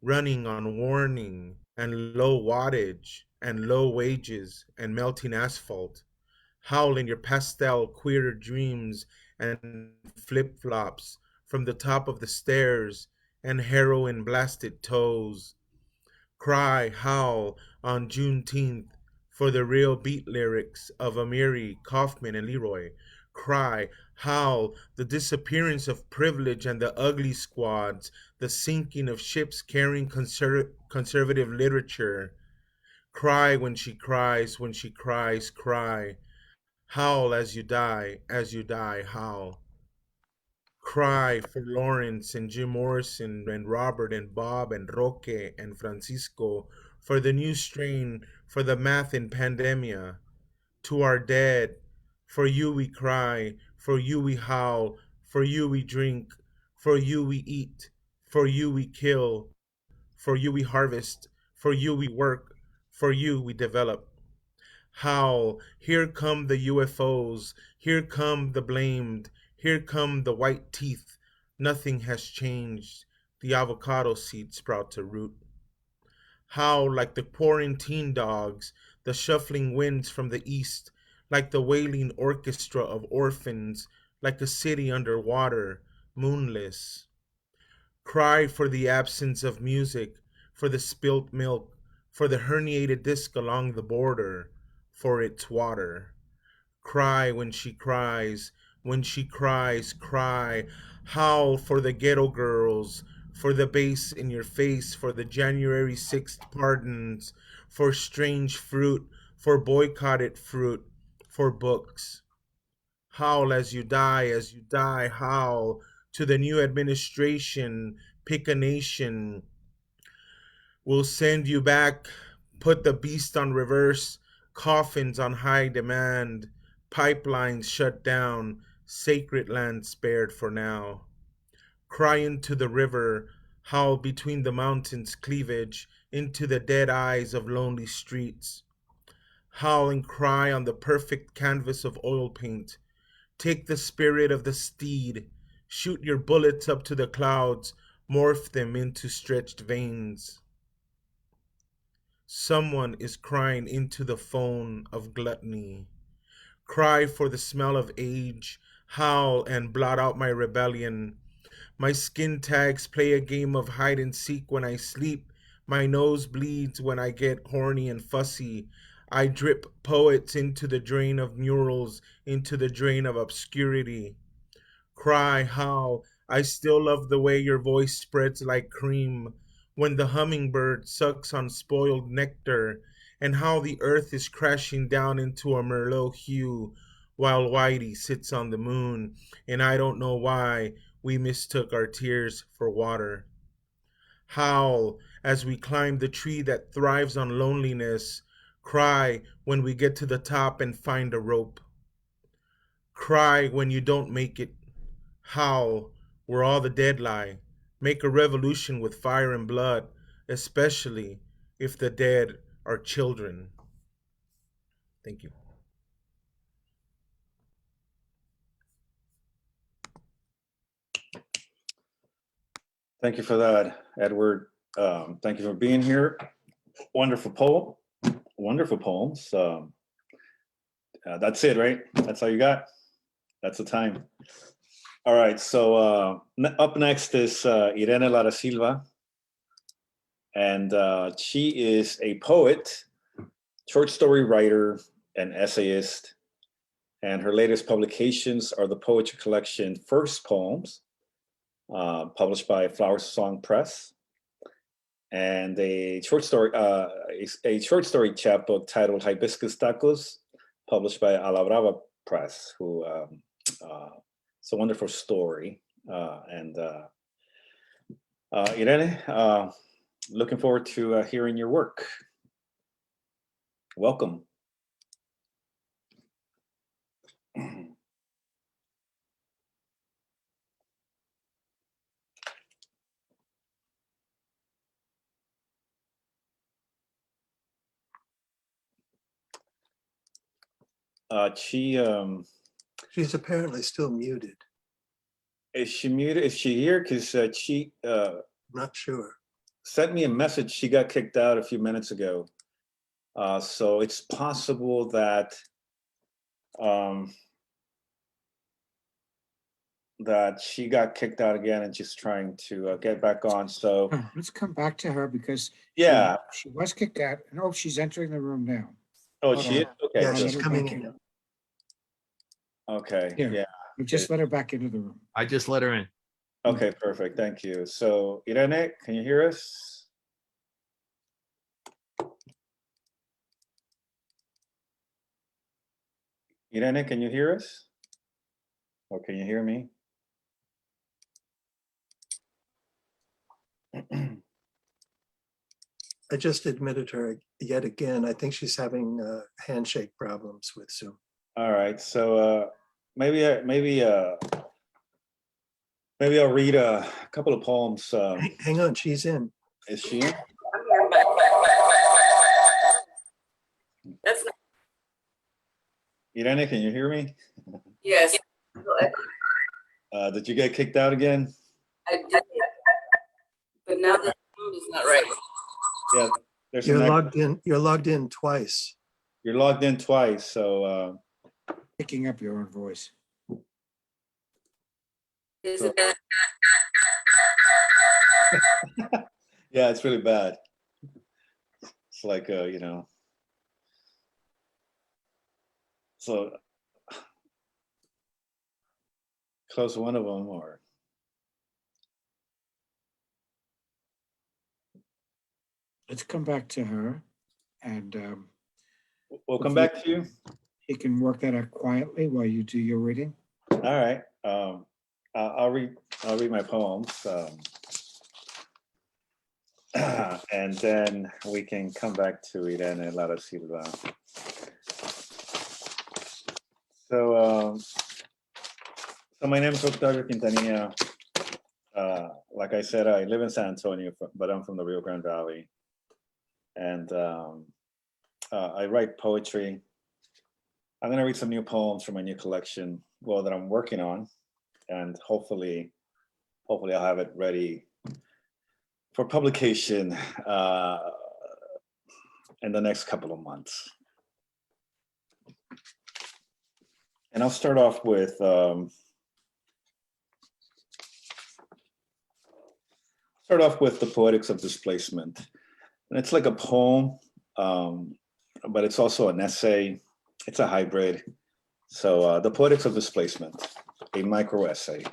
running on warning and low wattage and low wages and melting asphalt. Howl in your pastel queer dreams and flip-flops from the top of the stairs and heroin blasted toes. Cry, howl on Juneteenth for the real beat lyrics of Amiri, Kaufman, and Leroy. Cry, howl the disappearance of privilege and the ugly squads, the sinking of ships carrying conservative literature. Cry when she cries, when she cries, cry. Howl as you die, howl. Cry for Lawrence and Jim Morrison and Robert and Bob and Roque and Francisco, for the new strain, for the math in pandemia. To our dead, for you we cry, for you we howl, for you we drink, for you we eat, for you we kill, for you we harvest, for you we work, for you we develop. Howl, here come the UFOs, here come the blamed, here come the white teeth. Nothing has changed. The avocado seed sprout to root. Howl like the quarantine dogs, the shuffling winds from the east, like the wailing orchestra of orphans, like a city underwater, moonless. Cry for the absence of music, for the spilt milk, for the herniated disc along the border, for its water. Cry when she cries, when she cries, cry. Howl for the ghetto girls, for the bass in your face, for the January 6th pardons, for strange fruit, for boycotted fruit, for books. Howl as you die, howl to the new administration, pick a nation. We'll send you back, put the beast on reverse, coffins on high demand, pipelines shut down, sacred land spared for now. Cry into the river, howl between the mountains' cleavage, into the dead eyes of lonely streets. Howl and cry on the perfect canvas of oil paint. Take the spirit of the steed, shoot your bullets up to the clouds, morph them into stretched veins. Someone is crying into the phone of gluttony. Cry for the smell of age, howl and blot out my rebellion. My skin tags play a game of hide and seek when I sleep. My nose bleeds when I get horny and fussy. I drip poets into the drain of murals, into the drain of obscurity. Cry, howl, I still love the way your voice spreads like cream when the hummingbird sucks on spoiled nectar, and how the earth is crashing down into a Merlot hue while Whitey sits on the moon, and I don't know why we mistook our tears for water. Howl as we climb the tree that thrives on loneliness. Cry when we get to the top and find a rope. Cry when you don't make it. Howl where all the dead lie. Make a revolution with fire and blood, especially if the dead are children. Thank you. Thank you for that, Edward. Thank you for being here. Wonderful poem. Wonderful poems. That's it, right? That's all you got? That's the time. All right, so up next is Ire'ne Silva. And she is a poet, short story writer, and essayist. And her latest publications are the poetry collection First Poems, published by Flower Song Press, and a short story chapbook titled Hibiscus Tacos, published by A La Brava Press, who it's a wonderful story. Ire'ne, looking forward to hearing your work. Welcome. She's apparently still muted. Is she muted? Is she here? Because she Not sure. sent me a message. She got kicked out a few minutes ago. So it's possible that that she got kicked out again and she's trying to get back on. So Let's come back to her because yeah. she was kicked out. And oh, she's entering the room now. Oh, Hold she is? on. Okay. Yeah, I'll she's let her coming back in. Okay. Here. Yeah. We just let her back into the room. I just let her in. Okay, perfect. Thank you. So Ire'ne, can you hear us? Ire'ne, can you hear us? Or can you hear me? I just admitted her yet again. I think she's having handshake problems with Zoom. All right. So maybe I'll read a couple of poems. Hang on, she's in. Is she in? That's not, Ire'ne, can you hear me? yes. Did you get kicked out again? I did. But now the sound is not right. Yeah, there's You're logged in. You're logged in twice. You're logged in twice, so Picking up your own voice. Is it bad? yeah, it's really bad. It's like you know. So close one of them, or Let's come back to her, and we'll come back to you. you can work that out quietly while you do your reading. All right. I'll read my poems, and then we can come back to Ire'ne Silva. So, so my name is Octavio Quintanilla. Like I said, I live in San Antonio, but I'm from the Rio Grande Valley, and I write poetry. I'm going to read some new poems from my new collection, well, that I'm working on, and hopefully I'll have it ready for publication in the next couple of months. And I'll start off with the Poetics of Displacement. And it's like a poem, but it's also an essay. It's a hybrid. So the Poetics of Displacement, a micro essay.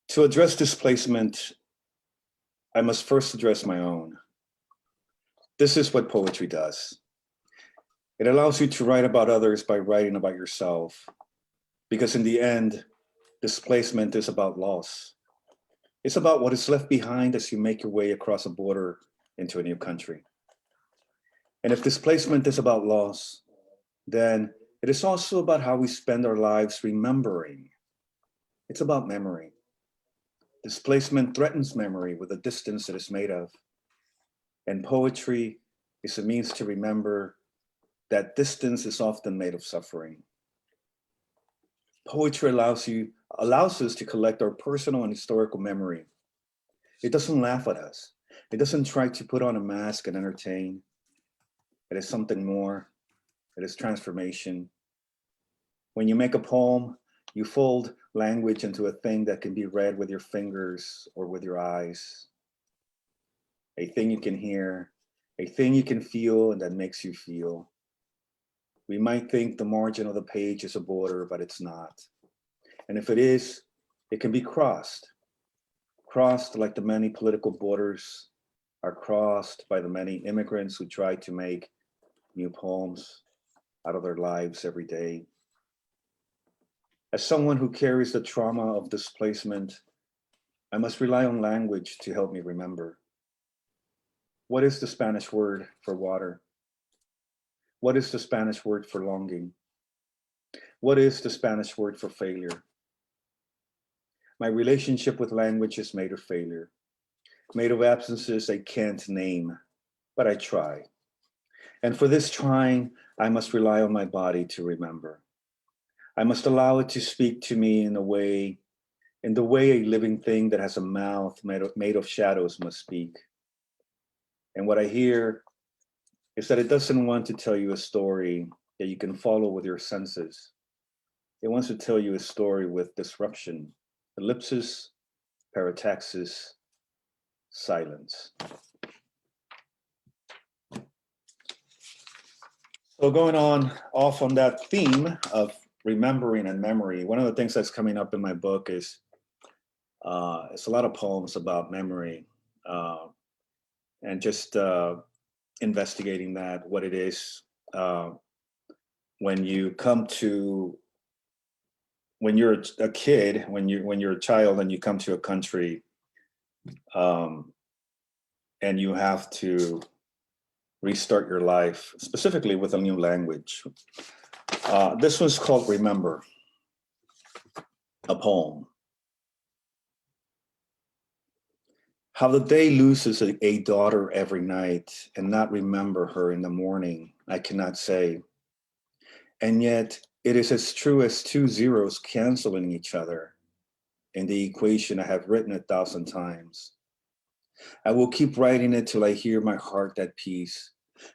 To address displacement, I must first address my own. This is what poetry does. It allows you to write about others by writing about yourself. Because in the end, displacement is about loss. It's about what is left behind as you make your way across a border into a new country. And if displacement is about loss, then it is also about how we spend our lives remembering. It's about memory. Displacement threatens memory with the distance it is made of. And poetry is a means to remember that distance is often made of suffering. Poetry allows us to collect our personal and historical memory. It doesn't laugh at us. It doesn't try to put on a mask and entertain. It is something more. It is transformation. When you make a poem, you fold language into a thing that can be read with your fingers or with your eyes. A thing you can hear, a thing you can feel and that makes you feel. We might think the margin of the page is a border, but it's not. And if it is, it can be crossed. Crossed like the many political borders are crossed by the many immigrants who try to make new poems out of their lives every day. As someone who carries the trauma of displacement, I must rely on language to help me remember. What is the Spanish word for water? What is the Spanish word for longing? What is the Spanish word for failure? My relationship with language is made of failure, made of absences I can't name, but I try. And for this trying, I must rely on my body to remember. I must allow it to speak to me in the way a living thing that has a mouth made of shadows must speak. And what I hear is that it doesn't want to tell you a story that you can follow with your senses. It wants to tell you a story with disruption, ellipsis, parataxis, silence. So going off on that theme of remembering and memory, one of the things that's coming up in my book is it's a lot of poems about memory and just investigating that, what it is when you're a kid, when you're a child and you come to a country and you have to restart your life, specifically with a new language. This one's called Remember, a poem. How the day loses a daughter every night and not remember her in the morning, I cannot say. And yet it is as true as two zeros canceling each other in the equation I have written 1,000 times. I will keep writing it till I hear my heart at peace,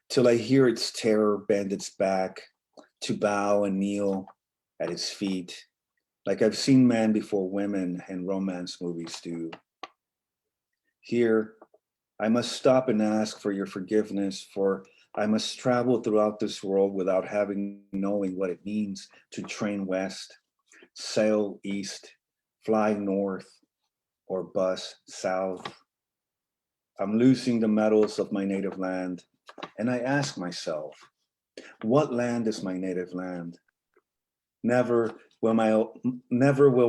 till I hear its terror bend its back to bow and kneel at its feet, like I've seen men before women in romance movies do. Here, I must stop and ask for your forgiveness, for I must travel throughout this world without knowing what it means to train west, sail east, fly north, or bus south. I'm losing the metals of my native land, and I ask myself, what land is my native land? Never will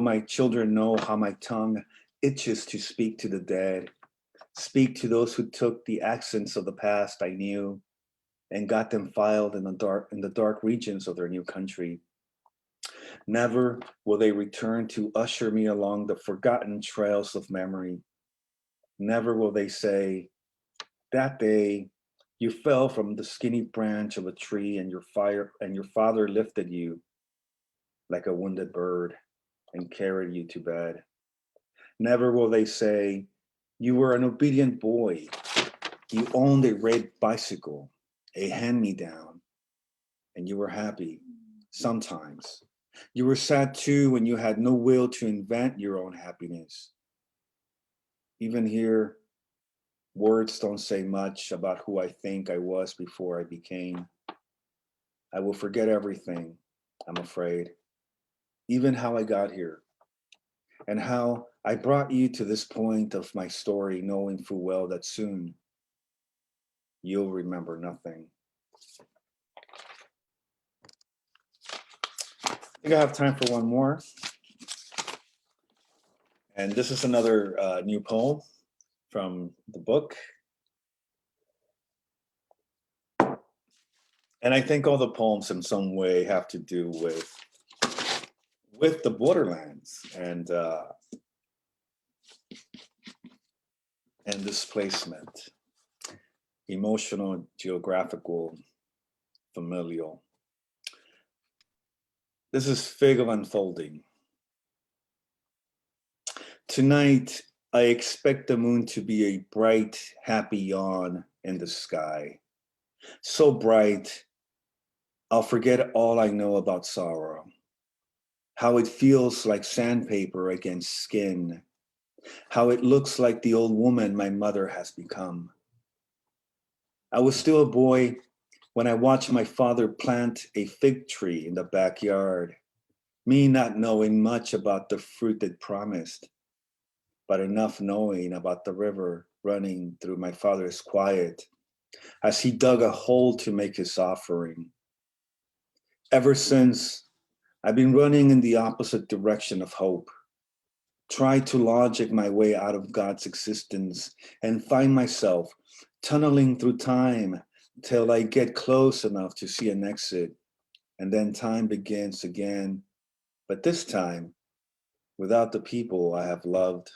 my children know how my tongue itches to speak to the dead, speak to those who took the accents of the past I knew and got them filed in the dark regions of their new country. Never will they return to usher me along the forgotten trails of memory. Never will they say, that day you fell from the skinny branch of a tree and your father lifted you like a wounded bird and carried you to bed. Never will they say, you were an obedient boy. You owned a red bicycle, a hand-me-down, and you were happy sometimes. You were sad too when you had no will to invent your own happiness. Even here, words don't say much about who I think I was before I became. I will forget everything, I'm afraid, even how I got here and how I brought you to this point of my story, knowing full well that soon you'll remember nothing. I think I have time for one more. And this is another new poem from the book. And I think all the poems in some way have to do with the borderlands and displacement, emotional, geographical, familial. This is Fig of Unfolding. Tonight, I expect the moon to be a bright, happy yawn in the sky. So bright, I'll forget all I know about sorrow, how it feels like sandpaper against skin, how it looks like the old woman my mother has become. I was still a boy when I watched my father plant a fig tree in the backyard, me not knowing much about the fruit it promised, but enough knowing about the river running through my father's quiet as he dug a hole to make his offering. Ever since, I've been running in the opposite direction of hope, try to logic my way out of God's existence and find myself tunneling through time till I get close enough to see an exit, and then time begins again, but this time without the people I have loved.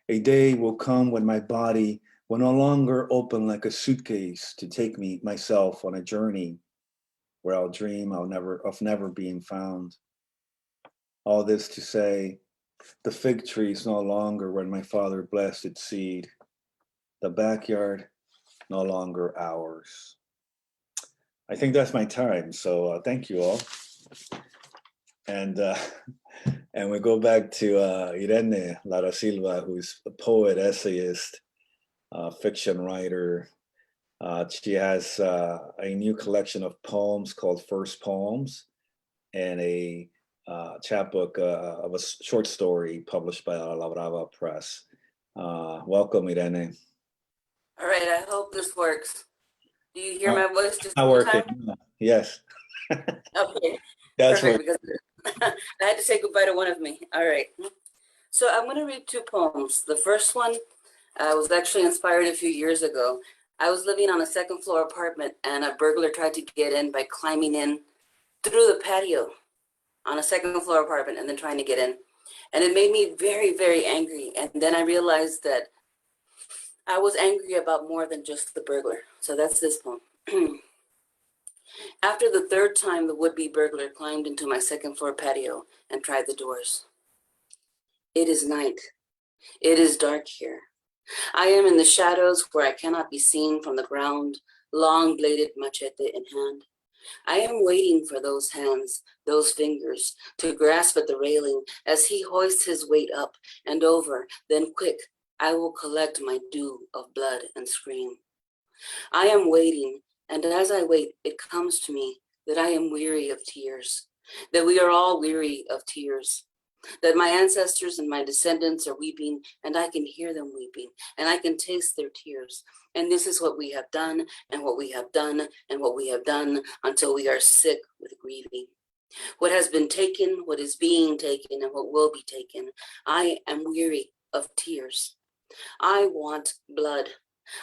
A day will come when my body will no longer open like a suitcase to take myself on a journey where I'll dream of never being found. All this to say, the fig tree is no longer when my father blessed its seed. The backyard, no longer ours. I think that's my time. So thank you all. And we go back to Ire'ne Silva, who's a poet, essayist, fiction writer. She has a new collection of poems called First Poems, and a chapbook of a short story published by La Brava Press. Welcome, Ire'ne. All right, I hope this works. Do you hear my voice just Not in working. time? Yes. Okay, That's perfect, right. because I had to say goodbye to one of me. All right. So I'm going to read two poems. The first one was actually inspired a few years ago. I was living on a second floor apartment, and a burglar tried to get in by climbing in through the patio on a second floor apartment and then trying to get in. And it made me very, very angry. And then I realized that I was angry about more than just the burglar. So that's this poem. After the third time, the would-be burglar climbed into my second floor patio and tried the doors. It is night. It is dark here. I am in the shadows where I cannot be seen from the ground, long-bladed machete in hand. I am waiting for those hands, those fingers, to grasp at the railing as he hoists his weight up and over, then quick, I will collect my due of blood and scream. I am waiting, and as I wait, it comes to me that I am weary of tears, that we are all weary of tears, that my ancestors and my descendants are weeping, and I can hear them weeping, and I can taste their tears. And this is what we have done, and what we have done, and what we have done until we are sick with grieving. What has been taken, what is being taken, and what will be taken. I am weary of tears. I want blood.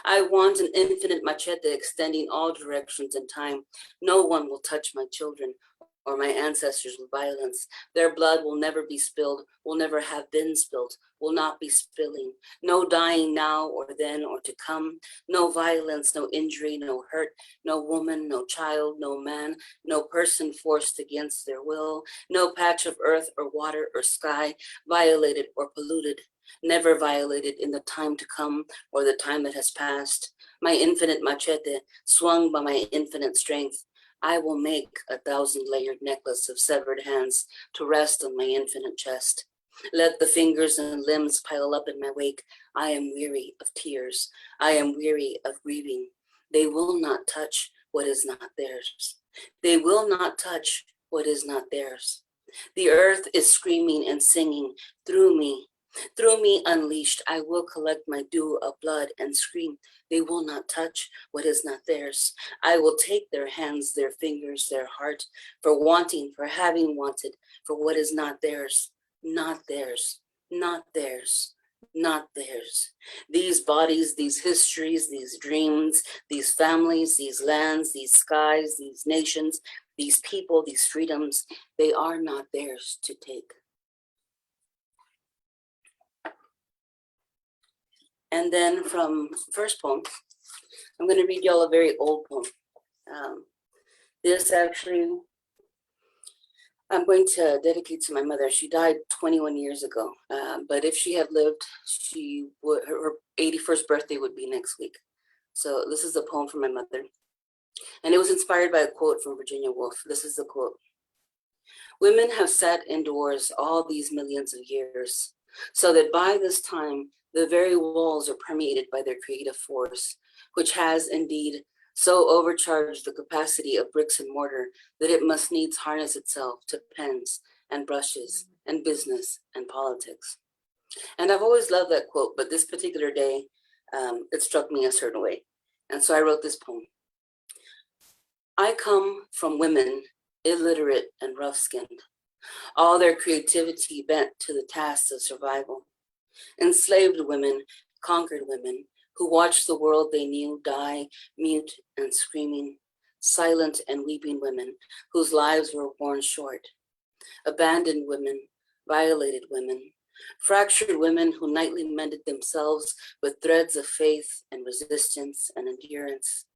I want an infinite machete extending all directions in time. No one will touch my children or my ancestors with violence. Their blood will never be spilled, will never have been spilled, will not be spilling. No dying now or then or to come. No violence, no injury, no hurt, no woman, no child, no man, no person forced against their will, no patch of earth or water or sky violated or polluted. Never violated in the time to come or the time that has passed. My infinite machete, swung by my infinite strength, I will make a 1,000-layered necklace of severed hands to rest on my infinite chest. Let the fingers and limbs pile up in my wake. I am weary of tears. I am weary of grieving. They will not touch what is not theirs. They will not touch what is not theirs. The earth is screaming and singing through me. Through me unleashed, I will collect my due of blood and scream. They will not touch what is not theirs. I will take their hands, their fingers, their heart, for wanting, for having wanted, for what is not theirs, not theirs, not theirs, not theirs. These bodies, these histories, these dreams, these families, these lands, these skies, these nations, these people, these freedoms, they are not theirs to take. And then from first poem, I'm going to read y'all a very old poem. This actually, I'm going to dedicate to my mother. She died 21 years ago, but if she had lived, she would, her 81st birthday would be next week. So this is a poem from my mother. And it was inspired by a quote from Virginia Woolf. This is the quote. Women have sat indoors all these millions of years, so that by this time, the very walls are permeated by their creative force, which has indeed so overcharged the capacity of bricks and mortar that it must needs harness itself to pens and brushes and business and politics. And I've always loved that quote, but this particular day, it struck me a certain way. And so I wrote this poem. I come from women illiterate and rough-skinned, all their creativity bent to the tasks of survival. Enslaved women, conquered women, who watched the world they knew die, mute and screaming, silent and weeping women, whose lives were worn short. Abandoned women, violated women, Fractured women who nightly mended themselves with threads of faith and resistance and endurance.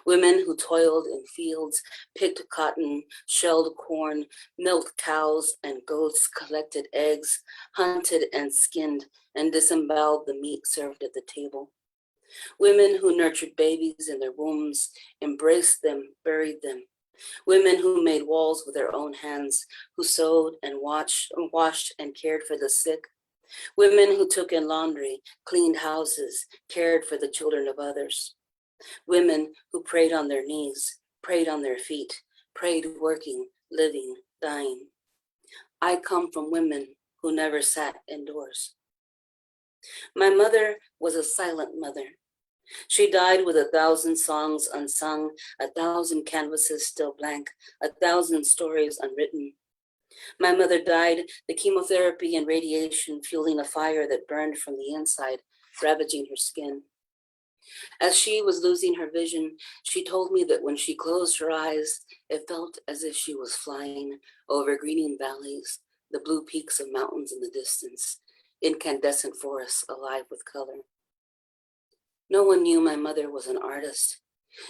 Women who toiled in fields, picked cotton, shelled corn, milked cows and goats, collected eggs, hunted and skinned, and disemboweled the meat served at the table. Women who nurtured babies in their wombs, embraced them, buried them. Women who made walls with their own hands, who sewed and washed and cared for the sick. Women who took in laundry, cleaned houses, cared for the children of others. Women who prayed on their knees, prayed on their feet, prayed working, living, dying. I come from women who never sat indoors. My mother was a silent mother. She died with 1,000 songs unsung, 1,000 canvases still blank, 1,000 stories unwritten. My mother died, the chemotherapy and radiation fueling a fire that burned from the inside, ravaging her skin. As she was losing her vision, she told me that when she closed her eyes, it felt as if she was flying over greening valleys, the blue peaks of mountains in the distance, incandescent forests alive with color. No one knew my mother was an artist.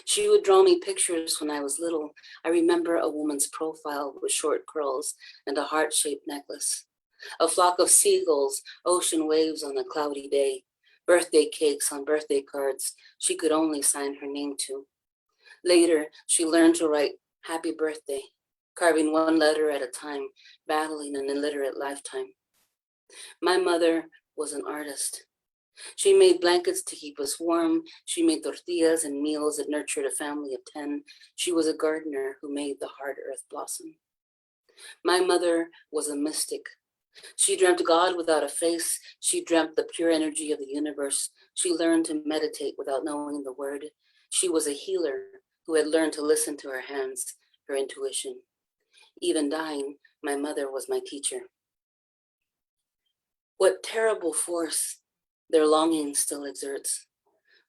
She would draw me pictures when I was little. I remember a woman's profile with short curls and a heart-shaped necklace, a flock of seagulls, ocean waves on a cloudy day, birthday cakes on birthday cards she could only sign her name to. Later, she learned to write happy birthday, carving one letter at a time, battling an illiterate lifetime. My mother was an artist. She made blankets to keep us warm. She made tortillas and meals that nurtured a family of 10. She was a gardener who made the hard earth blossom. My mother was a mystic. She dreamt God without a face. She dreamt the pure energy of the universe. She learned to meditate without knowing the word. She was a healer who had learned to listen to her hands, her intuition. Even dying, my mother was my teacher. What terrible force their longing still exerts.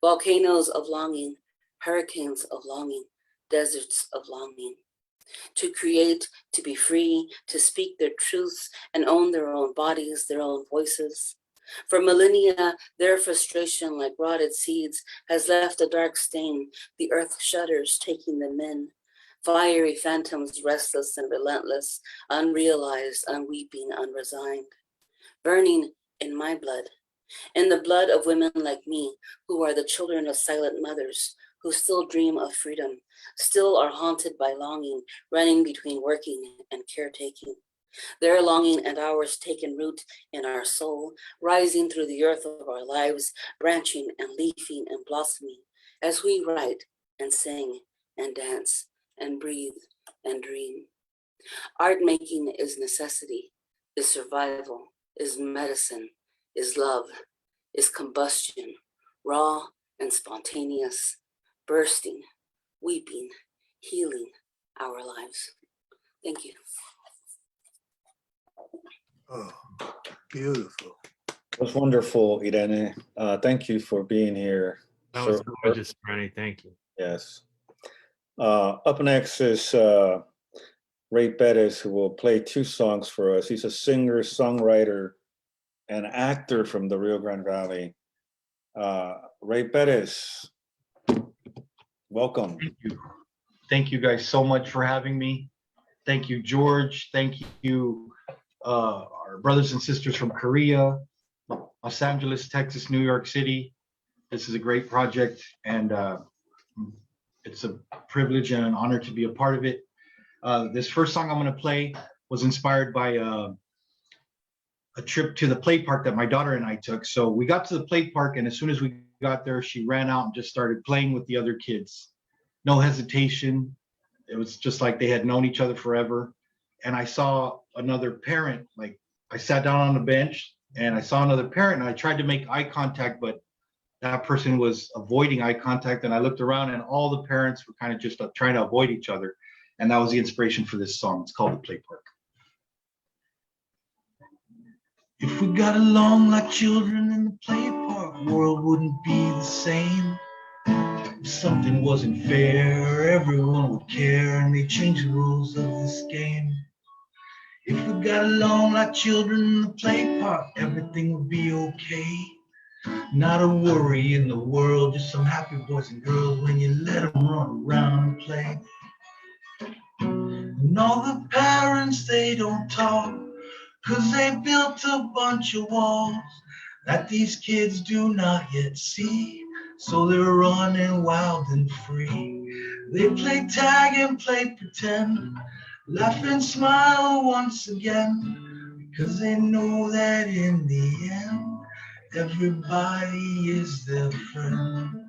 Volcanoes of longing, hurricanes of longing, deserts of longing. To create, to be free, to speak their truths and own their own bodies, their own voices. For millennia, their frustration like rotted seeds has left a dark stain. The earth shudders, taking them in. Fiery phantoms, restless and relentless, unrealized, unweeping, unresigned. Burning in my blood. In the blood of women like me, who are the children of silent mothers, who still dream of freedom, still are haunted by longing, running between working and caretaking. Their longing and ours taken root in our soul, rising through the earth of our lives, branching and leafing and blossoming, as we write and sing and dance and breathe and dream. Art making is necessity, is survival, is medicine, is love, is combustion, raw and spontaneous, bursting, weeping, healing our lives. Thank you. Oh, beautiful. It was wonderful, Ire'ne. Thank you for being here. That was gorgeous, Rennie. Thank you. Yes. Up next is Ray Perez, who will play 2 songs for us. He's a singer, songwriter, and actor from the Rio Grande Valley. Ray Perez, welcome. Thank you. Thank you guys so much for having me. Thank you, George. Thank you, our brothers and sisters from Korea, Los Angeles, Texas, New York City. This is a great project, and it's a privilege and an honor to be a part of it. This first song I'm going to play was inspired by a trip to the play park that my daughter and I took. So we got to the play park, and as soon as we got there, she ran out and just started playing with the other kids. No hesitation. It was just like they had known each other forever. And I saw another parent, like I sat down on the bench and I saw another parent, and I tried to make eye contact, but that person was avoiding eye contact. And I looked around and all the parents were kind of just trying to avoid each other. And that was the inspiration for this song. It's called The Play Park. If we got along like children in the play park, world wouldn't be the same. If something wasn't fair, everyone would care, and they change the rules of this game. If we got along like children in the play park, everything would be okay. Not a worry in the world, just some happy boys and girls when you let them run around and play. And all the parents, they don't talk, 'cause they built a bunch of walls that these kids do not yet see. So they're running wild and free. They play tag and play pretend, laugh and smile once again, because they know that in the end, everybody is their friend.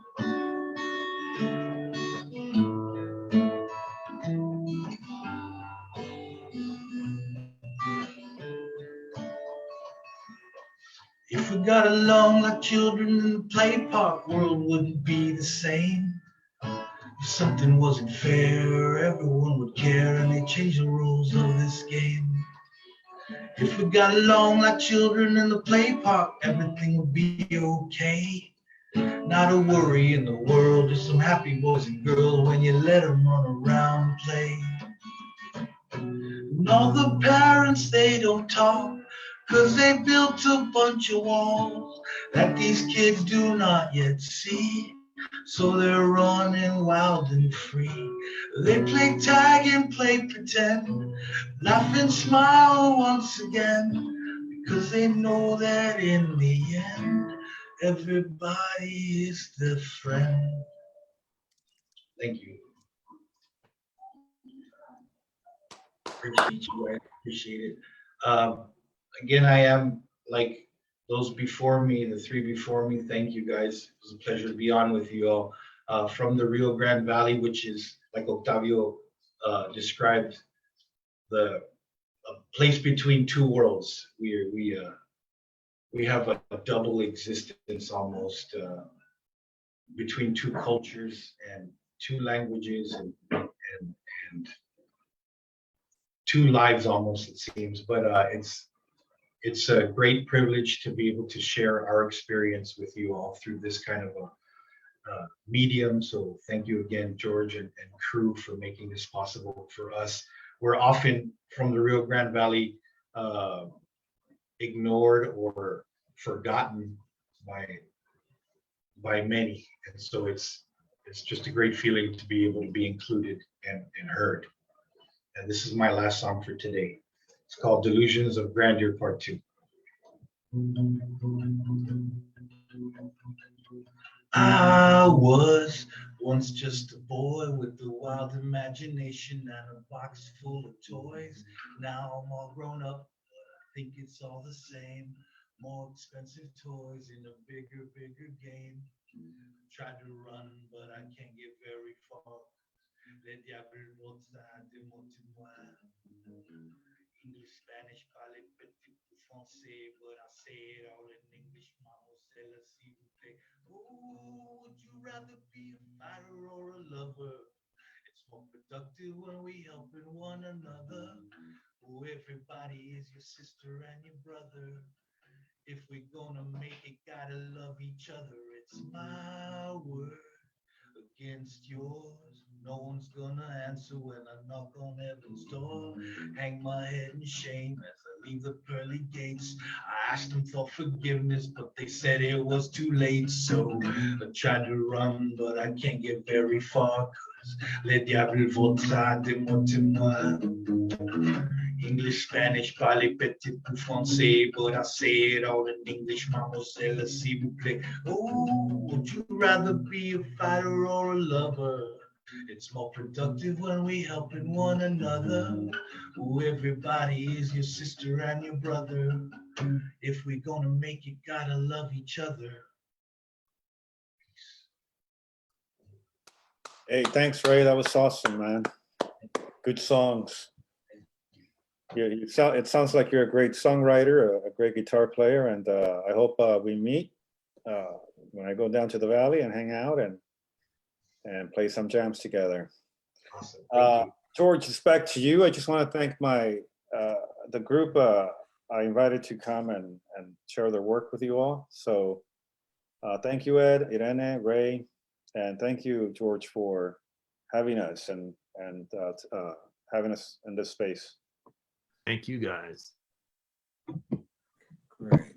If we got along like children in the play park, world wouldn't be the same. If something wasn't fair, everyone would care, and they change the rules of this game. If we got along like children in the play park, everything would be okay. Not a worry in the world, just some happy boys and girls when you let them run around and play. And all the parents, they don't talk, 'cause they built a bunch of walls that these kids do not yet see. So they're running wild and free. They play tag and play pretend, laugh and smile once again, because they know that in the end, everybody is their friend. Thank you. Appreciate you, I appreciate it. Again, I am like those before me, the three before me. Thank you guys. It was a pleasure to be on with you all. From the Rio Grande Valley, which is, like Octavio described, the place between two worlds. We have a double existence almost, between two cultures and two languages and two lives almost, it seems. But it's a great privilege to be able to share our experience with you all through this kind of a medium. So thank you again, George and crew, for making this possible for us. We're often from the Rio Grande Valley ignored or forgotten by many, and so it's just a great feeling to be able to be included and heard. And this is my last song for today. It's called Delusions of Grandeur Part 2. I was once just a boy with a wild imagination and a box full of toys. Now I'm all grown up, but I think it's all the same. More expensive toys in a bigger game. Tried to run, but I can't get very far. Le diable volta de moi. English, Spanish, parle petit peu français, but I say it all in English, mademoiselle, s'il vous plaît. Oh, would you rather be a fighter or a lover? It's more productive when we helping one another. Oh, everybody is your sister and your brother. If we're gonna make it, gotta love each other. It's my word against yours. No one's gonna answer when I knock on heaven's door. Hang my head in shame as I leave the pearly gates. I asked them for forgiveness, but they said it was too late. So I tried to run, but I can't get very far, 'cause le diable volta de moi. English, Spanish, parle petit peu français, but I say it all in English, mademoiselle, s'il vous plaît. Oh, would you rather be a fighter or a lover? It's more productive when we helping one another. Oh, everybody is your sister and your brother. If we're gonna make it, gotta love each other. Hey, thanks, Ray. That was awesome, man. Good songs. It sounds like you're a great songwriter, a great guitar player, and I hope we meet when I go down to the valley and hang out and play some jams together. Awesome. George, it's back to you. I just want to thank the group I invited to come and share their work with you all. So thank you, Ed, Ire'ne, Ray, and thank you, George, for having us and having us in this space. Thank you guys. Great.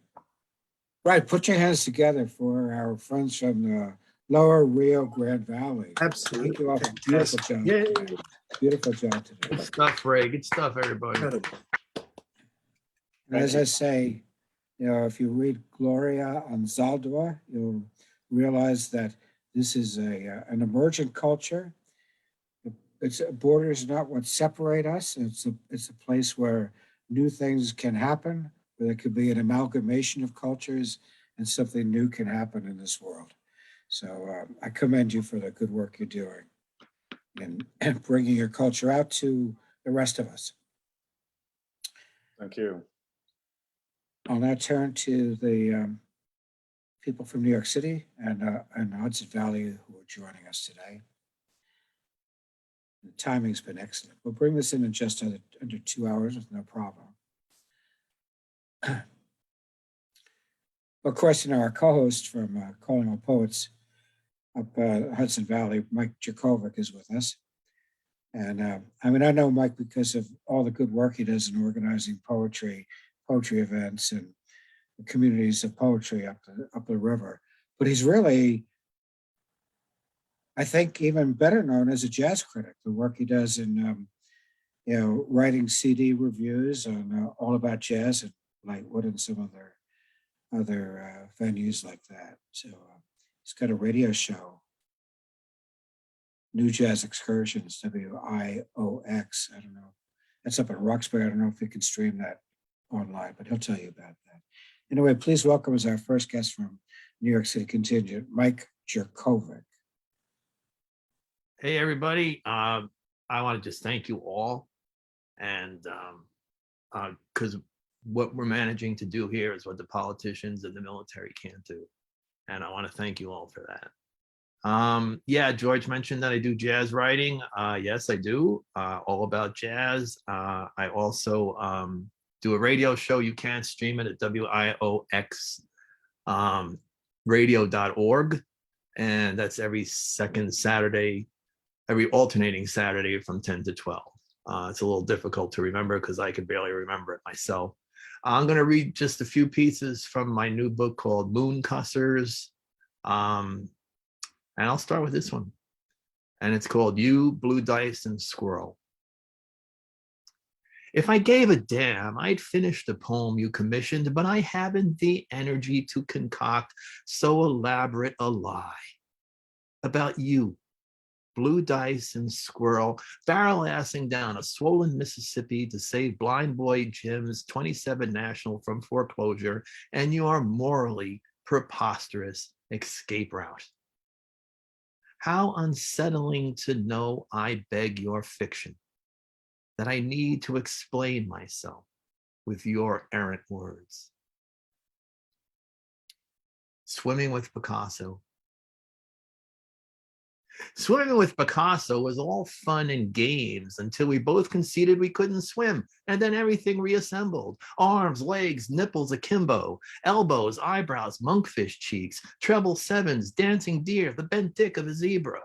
Right, put your hands together for our friends from the Lower Rio Grande Valley. Absolutely. Thank you all. Beautiful job. Yay. today. Beautiful job today. Good stuff, Ray. Good stuff, everybody. And as I say, you know, if you read Gloria Anzaldúa, you'll realize that this is an emergent culture. Borders are not what separate us. It's a place where new things can happen, where there could be an amalgamation of cultures, and something new can happen in this world. So I commend you for the good work you're doing and bringing your culture out to the rest of us. Thank you. I'll now turn to the people from New York City and Hudson Valley who are joining us today. The timing's been excellent. We'll bring this in just under 2 hours with no problem. Of course, our co-host from Calling All Poets up Hudson Valley, Mike Jurkovic, is with us. And I mean, I know Mike because of all the good work he does in organizing poetry events and the communities of poetry up the river. But he's really, I think, even better known as a jazz critic. The work he does in, you know, writing CD reviews on All About Jazz and Lightwood and some other venues like that. So he's got a radio show, New Jazz Excursions, WIOX. I don't know. That's up in Roxbury. I don't know if you can stream that online, but he'll tell you about that. Anyway, please welcome as our first guest from New York City contingent, Mike Jurkovic. Hey, everybody. I want to just thank you all. And because what we're managing to do here is what the politicians and the military can't do. And I want to thank you all for that. Yeah, George mentioned that I do jazz writing. Yes, I do. All About Jazz. I also do a radio show. You can stream it at WIOX radio.org. And that's every alternating Saturday from 10 to 12. It's a little difficult to remember because I could barely remember it myself. I'm going to read just a few pieces from my new book called Moon Cussers. And I'll start with this one. And it's called You, Blue Dice, and Squirrel. If I gave a damn, I'd finish the poem you commissioned, but I haven't the energy to concoct so elaborate a lie about you, blue dice and squirrel, barrel-assing down a swollen Mississippi to save blind boy Jim's 27 National from foreclosure and your morally preposterous escape route. How unsettling to know I beg your fiction, that I need to explain myself with your errant words. Swimming with Picasso. Swimming with Picasso was all fun and games until we both conceded we couldn't swim, and then everything reassembled. Arms, legs, nipples akimbo, elbows, eyebrows, monkfish cheeks, treble sevens, dancing deer, the bent dick of a zebra.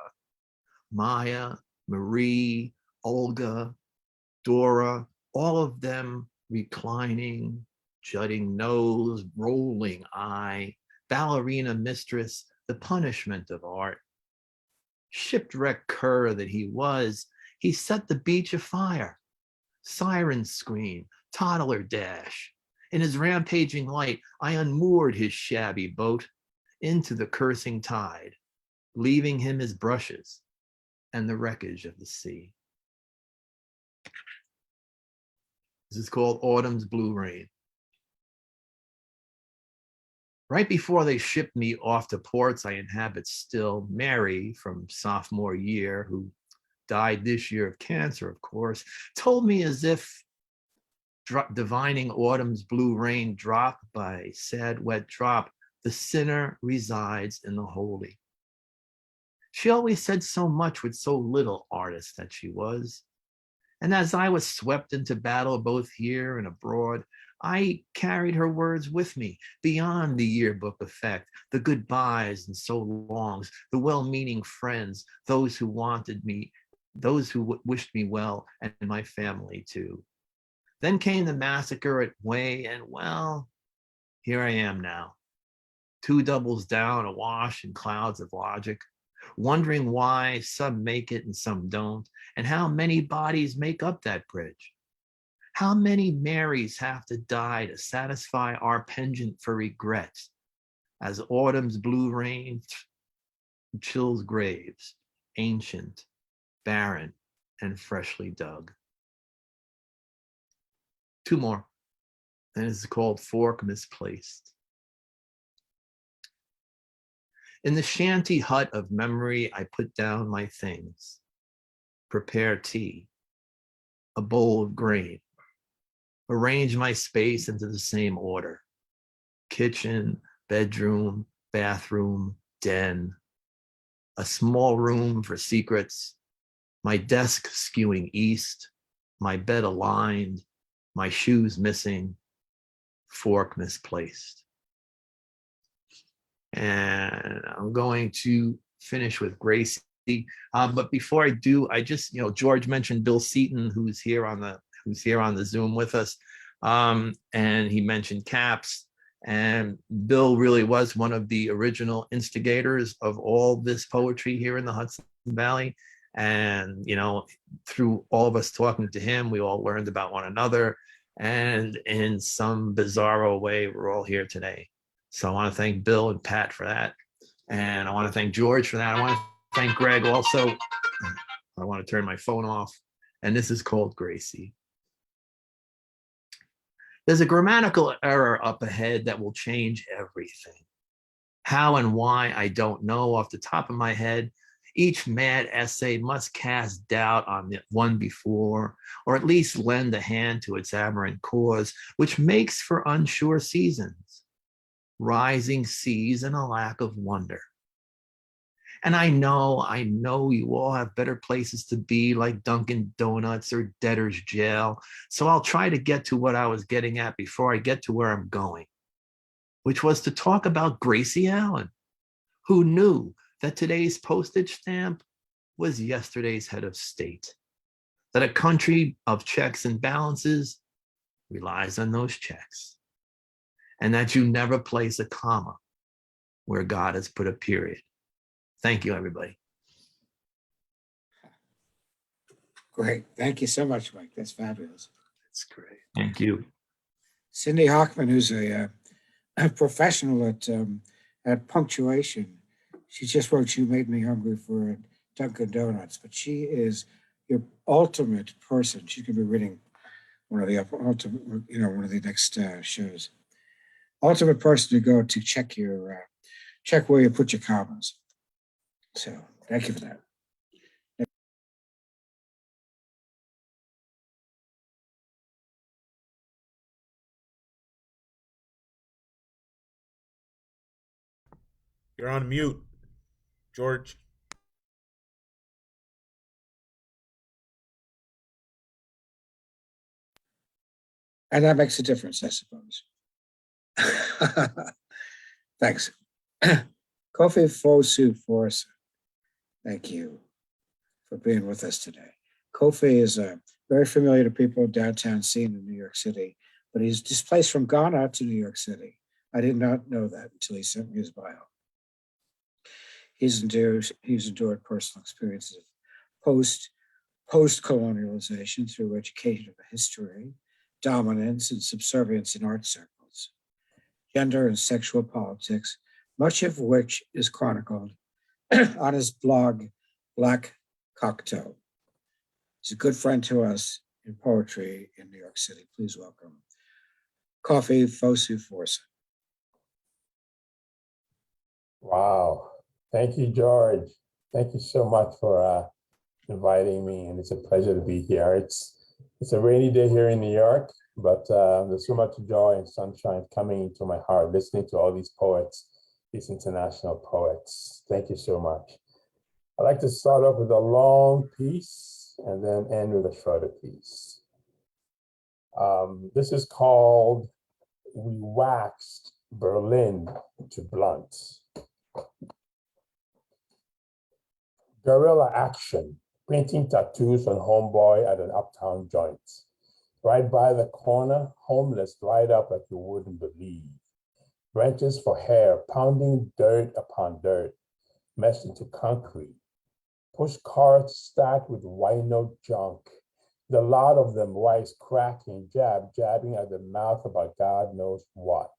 Maya, Marie, Olga, Dora, all of them reclining, jutting nose, rolling eye, ballerina mistress, the punishment of art. Shipwrecked cur that he was, he set the beach afire. Siren scream, toddler dash. In his rampaging light, I unmoored his shabby boat into the cursing tide, leaving him his brushes and the wreckage of the sea. This is called Autumn's Blue Rain. Right before they shipped me off to ports I inhabit still, Mary from sophomore year, who died this year of cancer, of course, told me as if divining autumn's blue rain drop by sad wet drop, the sinner resides in the holy. She always said so much with so little, artist that she was. And as I was swept into battle both here and abroad, I carried her words with me beyond the yearbook effect, the goodbyes and so longs, the well-meaning friends, those who wanted me, those who wished me well, and my family too. Then came the massacre at Hue, and well, here I am now. Two doubles down, awash in clouds of logic, wondering why some make it and some don't, and how many bodies make up that bridge. How many Marys have to die to satisfy our penchant for regret as autumn's blue rain chills graves, ancient, barren, and freshly dug. Two more, and it's called Fork Misplaced. In the shanty hut of memory, I put down my things, prepare tea, a bowl of grain, arrange my space into the same order, kitchen, bedroom, bathroom, den, a small room for secrets, my desk skewing east, my bed aligned, my shoes missing, fork misplaced. And I'm going to finish with Gracie. But before I do, I just, George mentioned Bill Seaton, who's here on the Zoom with us. And he mentioned Caps. And Bill really was one of the original instigators of all this poetry here in the Hudson Valley. And, through all of us talking to him, we all learned about one another. And in some bizarro way, we're all here today. So I want to thank Bill and Pat for that. And I want to thank George for that. I want to thank Greg also. I want to turn my phone off. And this is called Gracie. There's a grammatical error up ahead that will change everything. How and why, I don't know off the top of my head. Each mad essay must cast doubt on the one before, or at least lend a hand to its aberrant cause, which makes for unsure seasons, rising seas, and a lack of wonder. And I know you all have better places to be, like Dunkin' Donuts or debtor's jail. So I'll try to get to what I was getting at before I get to where I'm going, which was to talk about Gracie Allen, who knew that today's postage stamp was yesterday's head of state, that a country of checks and balances relies on those checks, and that you never place a comma where God has put a period. Thank you, everybody. Great. Thank you so much, Mike. That's fabulous. That's great. Thank you. Cindy Hockman, who's a professional at punctuation. She just wrote, "You made me hungry for Dunkin' Donuts," but she is your ultimate person. She could be reading one of the ultimate, one of the next shows. Ultimate person to go to check where you put your commas. So thank you for that. You're on mute, George. And that makes a difference, I suppose. Thanks. Kofi Forson, thank you for being with us today. Kofi is very familiar to people downtown scene in New York City, but he's displaced from Ghana to New York City. I did not know that until he sent me his bio. He's endured personal experiences of post-colonialization through education of history, dominance, and subservience in art circles, gender and sexual politics, much of which is chronicled on his blog, Black Cocteau. He's a good friend to us in poetry in New York City. Please welcome Kofi Forson. Wow. Thank you, George. Thank you so much for inviting me, and it's a pleasure to be here. It's a rainy day here in New York, but there's so much joy and sunshine coming into my heart listening to all these poets, these international poets. Thank you so much. I'd like to start off with a long piece and then end with a shorter piece. This is called "We Waxed Berlin to Blunt." Guerrilla action, painting tattoos on homeboy at an uptown joint. Right by the corner, homeless dried up like you wouldn't believe. Branches for hair, pounding dirt upon dirt, meshed into concrete. Push carts stacked with wino junk. The lot of them wisecracking, jabbing at the mouth about God knows what.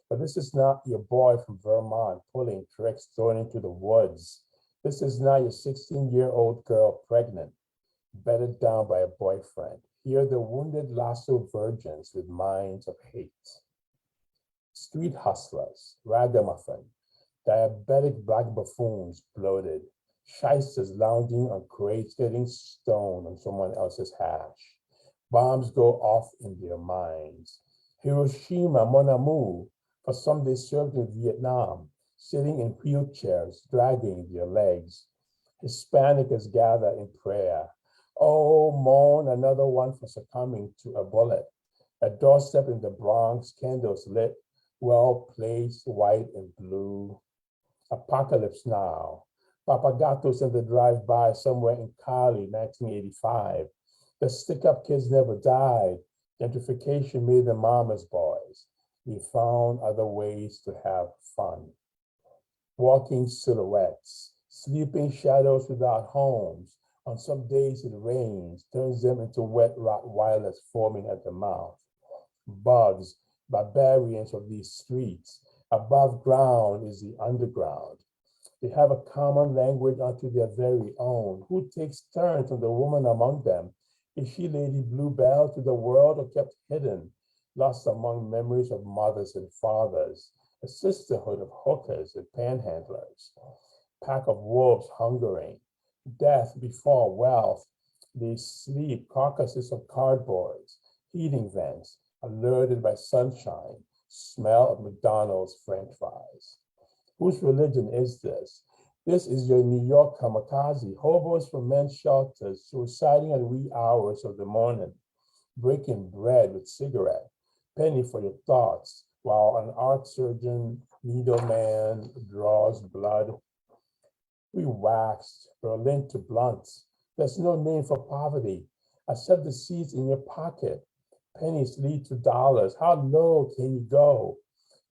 But this is not your boy from Vermont pulling tricks thrown into the woods. This is not your 16-year-old girl pregnant, bedded down by a boyfriend. Here the wounded lasso virgins with minds of hate. Street hustlers, ragamuffin, diabetic black buffoons bloated, shysters lounging on crates getting stoned on someone else's hash. Bombs go off in their minds. Hiroshima, mon amour, for some they served in Vietnam, sitting in wheelchairs, dragging their legs. Hispanicus gather in prayer. Oh, mourn another one for succumbing to a bullet. A doorstep in the Bronx, candles lit, well placed, white and blue. Apocalypse now. Papagatos in the drive-by somewhere in Cali, 1985. The stick-up kids never died. Gentrification made them mama's boys. We found other ways to have fun. Walking silhouettes, sleeping shadows without homes. On some days it rains, turns them into wet Rottweilers forming at the mouth. Bugs, barbarians of these streets. Above ground is the underground. They have a common language unto their very own. Who takes turns on the woman among them? Is she Lady Bluebell to the world or kept hidden, lost among memories of mothers and fathers, a sisterhood of hookers and panhandlers, pack of wolves hungering, death before wealth? They sleep, carcasses of cardboards, heating vents, alerted by sunshine, smell of McDonald's French fries. Whose religion is this? This is your New York kamikaze, hobos from men's shelters, suiciding at wee hours of the morning, breaking bread with cigarette, penny for your thoughts, while an art surgeon, needleman draws blood. We waxed Berlin to blunt. There's no name for poverty, except the seeds in your pocket. Pennies lead to dollars. How low can you go?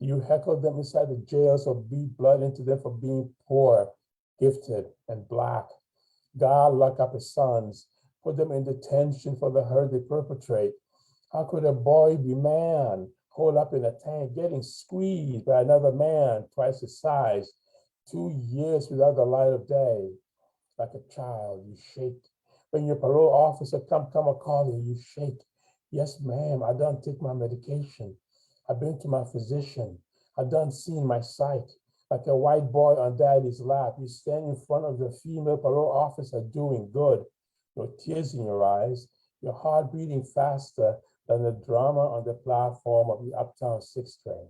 You heckle them inside the jails or beat blood into them for being poor, gifted, and black. God lock up his sons, put them in detention for the hurt they perpetrate. How could a boy be man, hold up in a tank, getting squeezed by another man twice his size, 2 years without the light of day? Like a child, you shake. When your parole officer come a calling, you shake. Yes, ma'am, I done take my medication. I've been to my physician. I done seen my psych. Like a white boy on daddy's lap, you stand in front of the female parole officer doing good. No tears in your eyes, your heart beating faster than the drama on the platform of the Uptown 6 train.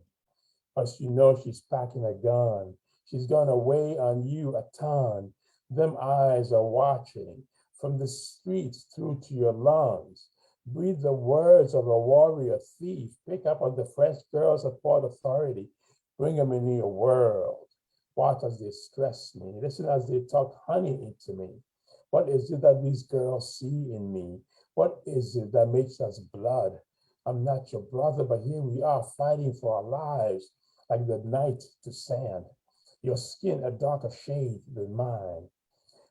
Cause you know she's packing a gun. She's gonna weigh on you a ton. Them eyes are watching from the streets through to your lungs. Breathe the words of a warrior thief. Pick up on the fresh girls of Port Authority. Bring them into your world. Watch as they stress me. Listen as they talk honey into me. What is it that these girls see in me? What is it that makes us blood? I'm not your brother, but here we are fighting for our lives, like the night to sand. Your skin a darker shade than mine.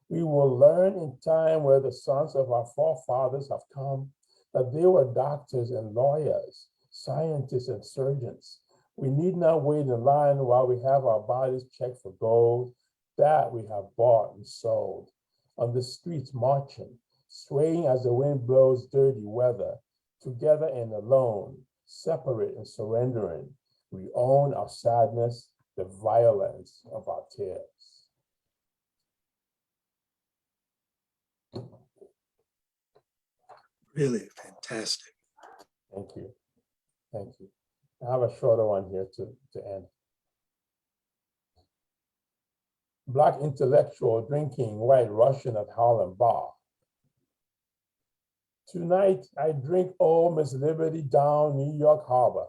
We will learn in time where the sons of our forefathers have come, that they were doctors and lawyers, scientists and surgeons. We need not wait in line while we have our bodies checked for gold, that we have bought and sold. On the streets marching, swaying as the wind blows dirty weather, together and alone, separate and surrendering. We own our sadness, the violence of our tears. Really fantastic. Thank you. Thank you. I have a shorter one here to end. Black intellectual drinking white Russian at Harlem Bar. Tonight, I drink old Miss Liberty down New York Harbor.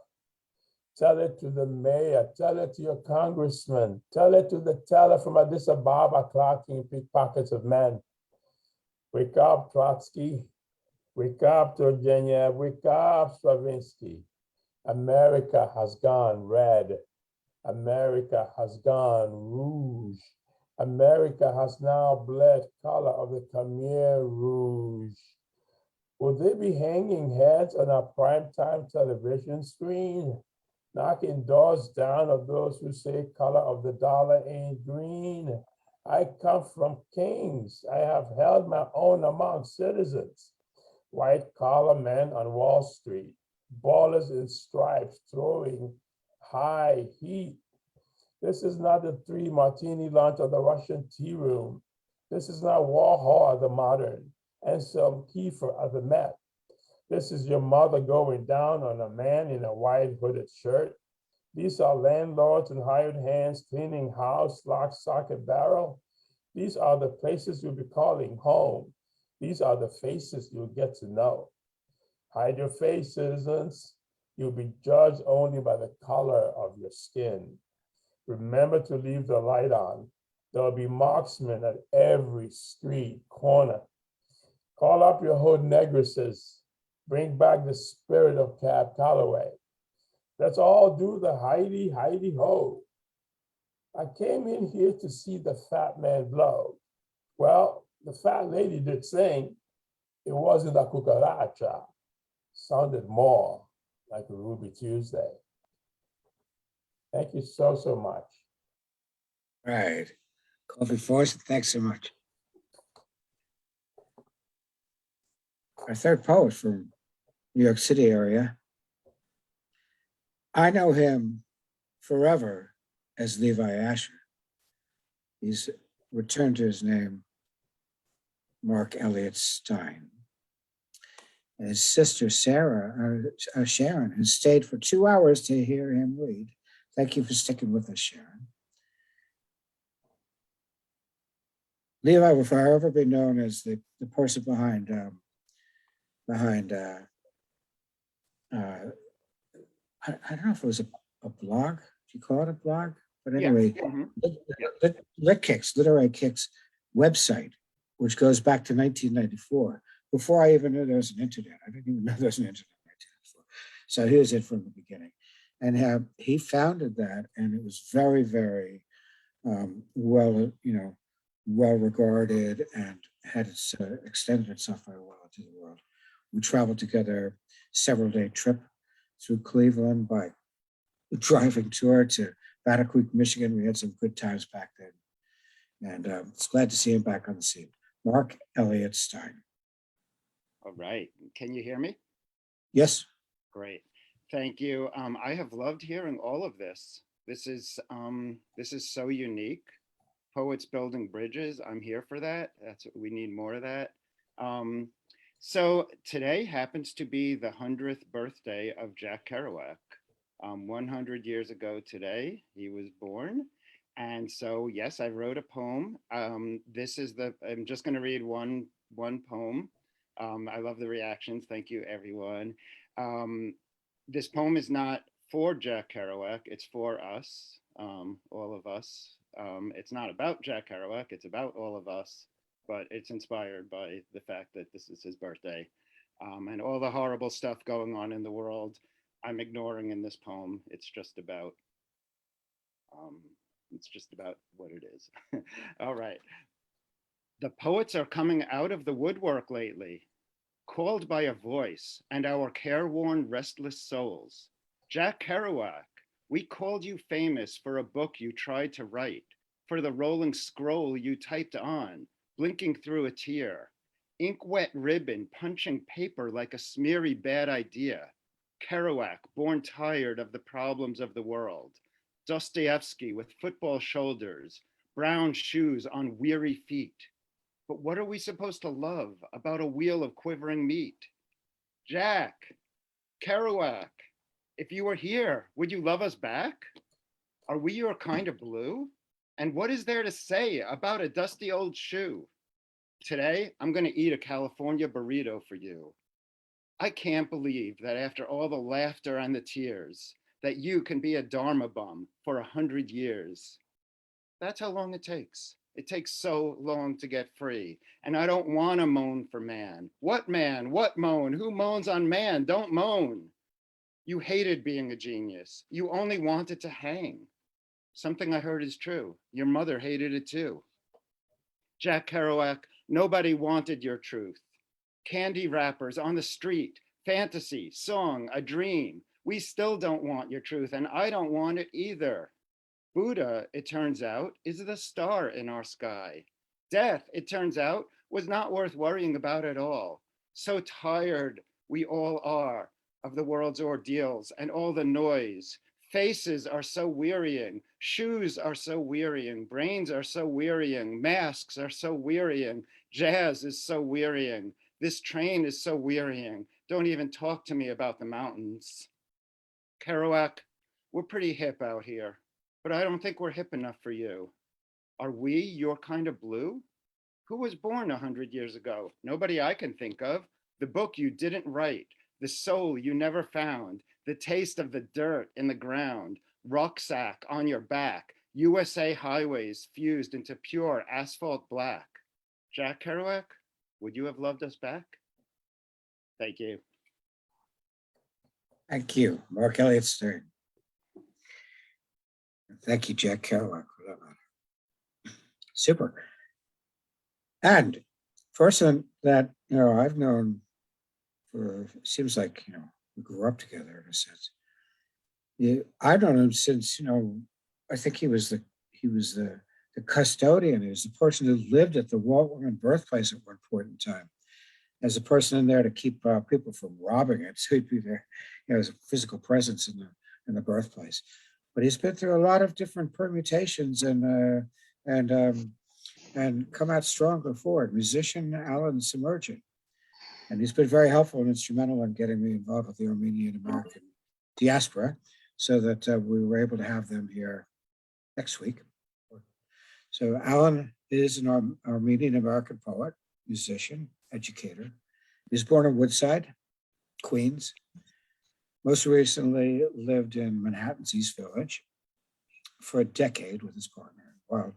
Tell it to the mayor, tell it to your congressman, tell it to the teller from Addis Ababa clocking pickpockets of men. Wake up, Trotsky. Wake up, Virginia. Wake up, Stravinsky. America has gone red. America has gone rouge. America has now bled color of the Khmer Rouge. Will they be hanging heads on our primetime television screen? Knocking doors down of those who say color of the dollar ain't green? I come from kings. I have held my own among citizens. White collar men on Wall Street, ballers in stripes throwing high heat. This is not the 3-martini lunch of the Russian tea room. This is not Warhol of the modern and some Kiefer of the Met. This is your mother going down on a man in a white hooded shirt. These are landlords and hired hands cleaning house, lock, socket, barrel. These are the places you'll be calling home. These are the faces you'll get to know. Hide your face, citizens. You'll be judged only by the color of your skin. Remember to leave the light on. There'll be marksmen at every street corner. Call up your hood negresses. Bring back the spirit of Cab Calloway. Let's all do the Heidi, Heidi ho. I came in here to see the fat man blow. Well, the fat lady did sing. It wasn't a cucaracha. Sounded more like a Ruby Tuesday. Thank you so, so much. Right. Kofi Forson, thanks so much. Our third poet from New York City area. I know him forever as Levi Asher. He's returned to his name, Marc Ellot Stein. And his sister, Sharon, has stayed for 2 hours to hear him read. Thank you for sticking with us, Sharon. Levi will forever be known as the person behind I don't know if it was a blog. Do you call it a blog? But anyway, Lit Kicks, Literary Kicks website, which goes back to 1994, before I even knew there was an internet. I didn't even know there was an internet in 1994. So he was it from the beginning. And he founded that, and it was very, very well regarded, and had extended itself very well into the world. We traveled together several-day trip through Cleveland by driving tour to Battle Creek, Michigan. We had some good times back then. And it's glad to see him back on the scene. Marc Ellot Stein. All right. Can you hear me? Yes. Great. Thank you. I have loved hearing all of this. This is so unique. Poets building bridges. I'm here for that. We need more of that. So today happens to be the 100th birthday of Jack Kerouac. 100 years ago today, he was born. And so, yes, I wrote a poem. I'm just going to read one poem. I love the reactions. Thank you, everyone. This poem is not for Jack Kerouac. It's for us, all of us. It's not about Jack Kerouac. It's about all of us, but it's inspired by the fact that this is his birthday, and all the horrible stuff going on in the world. I'm ignoring in this poem. It's just about what it is. All right. The poets are coming out of the woodwork lately, called by a voice and our careworn, restless souls. Jack Kerouac, we called you famous for a book you tried to write, for the rolling scroll you typed on, blinking through a tear, ink-wet ribbon punching paper like a smeary bad idea. Kerouac, born tired of the problems of the world. Dostoevsky with football shoulders, brown shoes on weary feet. But what are we supposed to love about a wheel of quivering meat? Jack, Kerouac, if you were here, would you love us back? Are we your kind of blue? And what is there to say about a dusty old shoe? Today, I'm going to eat a California burrito for you. I can't believe that after all the laughter and the tears, that you can be a Dharma bum for 100 years. That's how long it takes. It takes so long to get free. And I don't want to moan for man. What man? What moan? Who moans on man? Don't moan. You hated being a genius. You only wanted to hang. Something I heard is true. Your mother hated it too. Jack Kerouac, nobody wanted your truth. Candy wrappers on the street, fantasy, song, a dream. We still don't want your truth, and I don't want it either. Buddha, it turns out, is the star in our sky. Death, it turns out, was not worth worrying about at all. So tired we all are of the world's ordeals and all the noise. Faces are so wearying, shoes are so wearying, brains are so wearying, masks are so wearying, jazz is so wearying, this train is so wearying. Don't even talk to me about the mountains. Kerouac, we're pretty hip out here, but I don't think we're hip enough for you. Are we your kind of blue? Who was born 100 years ago? Nobody I can think of. The book you didn't write, the soul you never found, the taste of the dirt in the ground, rucksack on your back, USA highways fused into pure asphalt black. Jack Kerouac, would you have loved us back? Thank you. Thank you, Marc Elliott Stein. Thank you, Jack Kerouac, for that matter. Super. And person that I've known for, seems like we grew up together in a sense. I've known him since I think he was the custodian. He was the person who lived at the Walt Whitman birthplace at one point in time, as a person in there to keep people from robbing it. So he'd be there, as a physical presence in the birthplace. But he's been through a lot of different permutations and come out stronger for it. Musician Alan Semerdjian. And he's been very helpful and instrumental in getting me involved with the Armenian American diaspora, so that we were able to have them here next week. So Alan is an Armenian American poet, musician, educator. He was born in Woodside, Queens. Most recently lived in Manhattan's East Village for a decade with his partner. Well,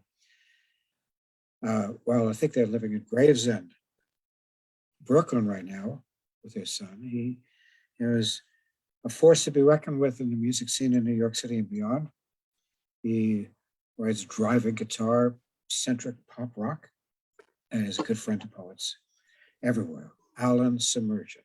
I think they're living in Gravesend, Brooklyn right now with their son. He is a force to be reckoned with in the music scene in New York City and beyond. He writes driving guitar-centric pop rock and is a good friend to poets everywhere. Alan Semerdjian.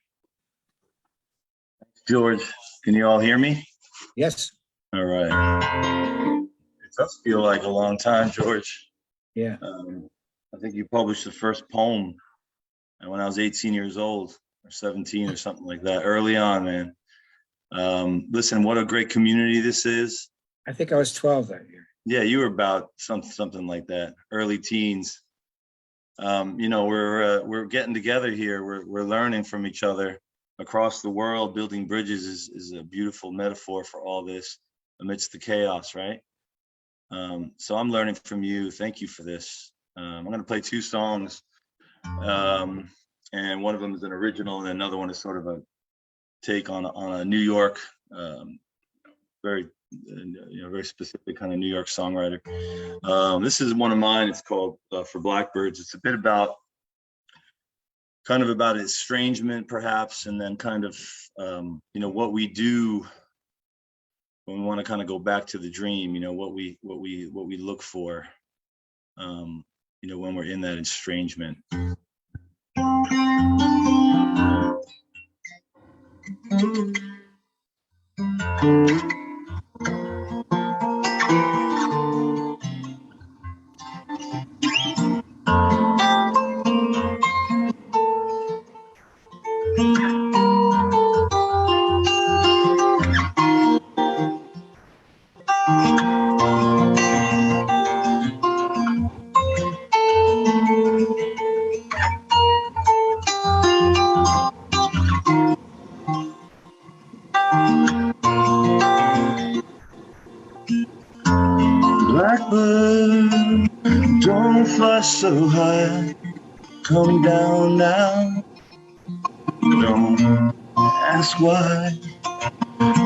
George, can you all hear me? Yes. All right. It does feel like a long time, George. Yeah. I think you published the first poem when I was 18 years old or 17 or something like that, early on, man. Listen, what a great community this is. I think I was 12 that year. Yeah, you were about something like that, early teens. We're getting together here. We're learning from each other across the world. Building bridges is a beautiful metaphor for all this amidst the chaos, right? So I'm learning from you. Thank you for this. I'm going to play two songs, and one of them is an original, and another one is sort of a take on a New York, very specific kind of New York songwriter. This is one of mine. It's called For Blackbirds. It's a bit about estrangement, perhaps, and then kind of what we do when we want to kind of go back to the dream. What we look for. When we're in that estrangement. Blackbird, don't fly so high, come down now, don't ask why,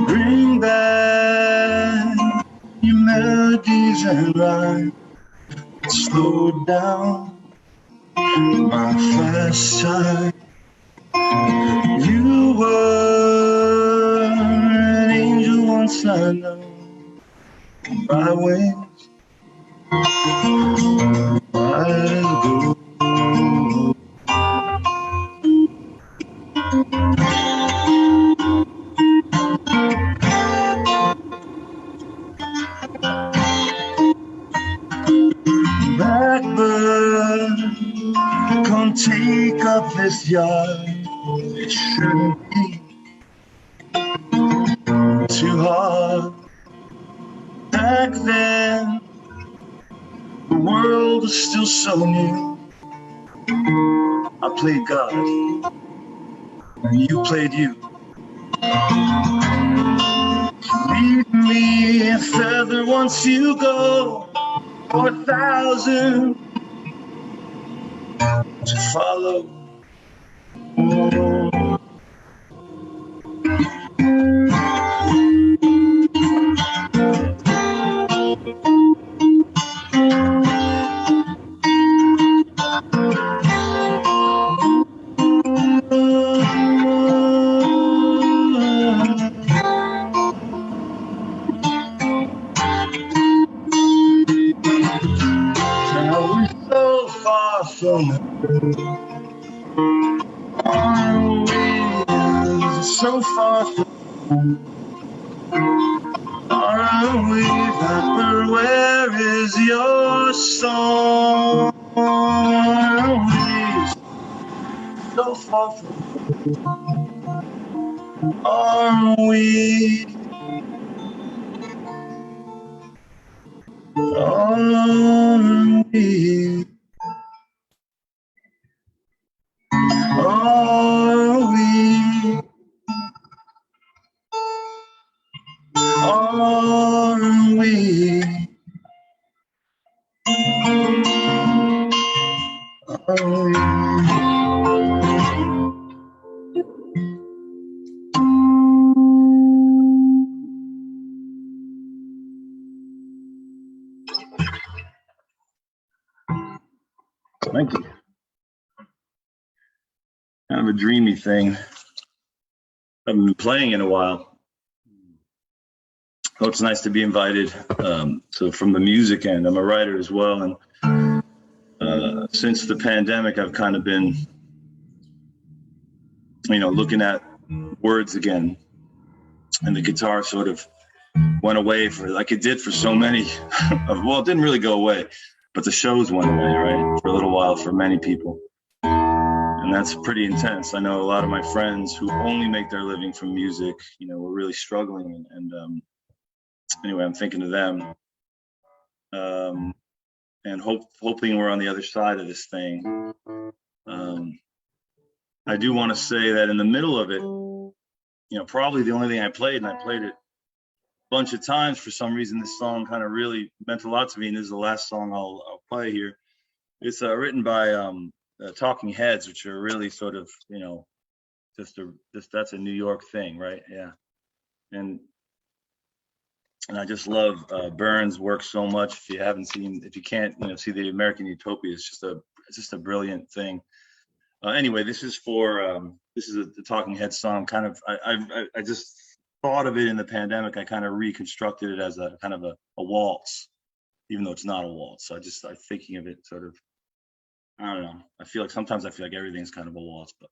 bring back your melodies and rhyme, slowed down my fast time. You were an angel once I know. My wings, I'll go. Blackbird, come take up this yard. It shouldn't be too hard. Back then, the world was still so new. I played God, and you played you. Leave me a feather once you go, or 1,000 to follow. Now we're so far from it. So far from are we, Blackbird, where is your song? Are we so far from are we? Are we? Are we? Are we? Are we? Thank you. Kind of a dreamy thing. I haven't been playing in a while. Oh, it's nice to be invited. So from the music end, I'm a writer as well. And since the pandemic, I've kind of been, looking at words again. And the guitar sort of went away like it did for so many. Well, it didn't really go away, but the shows went away, right? For a little while for many people. And that's pretty intense. I know a lot of my friends who only make their living from music, were really struggling. And anyway, I'm thinking of them. And hoping we're on the other side of this thing. I do want to say that in the middle of it, probably the only thing I played, and I played it a bunch of times for some reason, this song kind of really meant a lot to me, and this is the last song I'll play here. It's written by Talking Heads, which are really sort of, that's a New York thing, right? Yeah. And I just love Burns' work so much. If you can't, see the American Utopia, it's just a brilliant thing. Anyway, this is the Talking Heads song. Kind of, I just thought of it in the pandemic. I kind of reconstructed it as a kind of a waltz, even though it's not a waltz. So I'm thinking of it sort of, I don't know. Sometimes I feel like everything's kind of a waltz, but.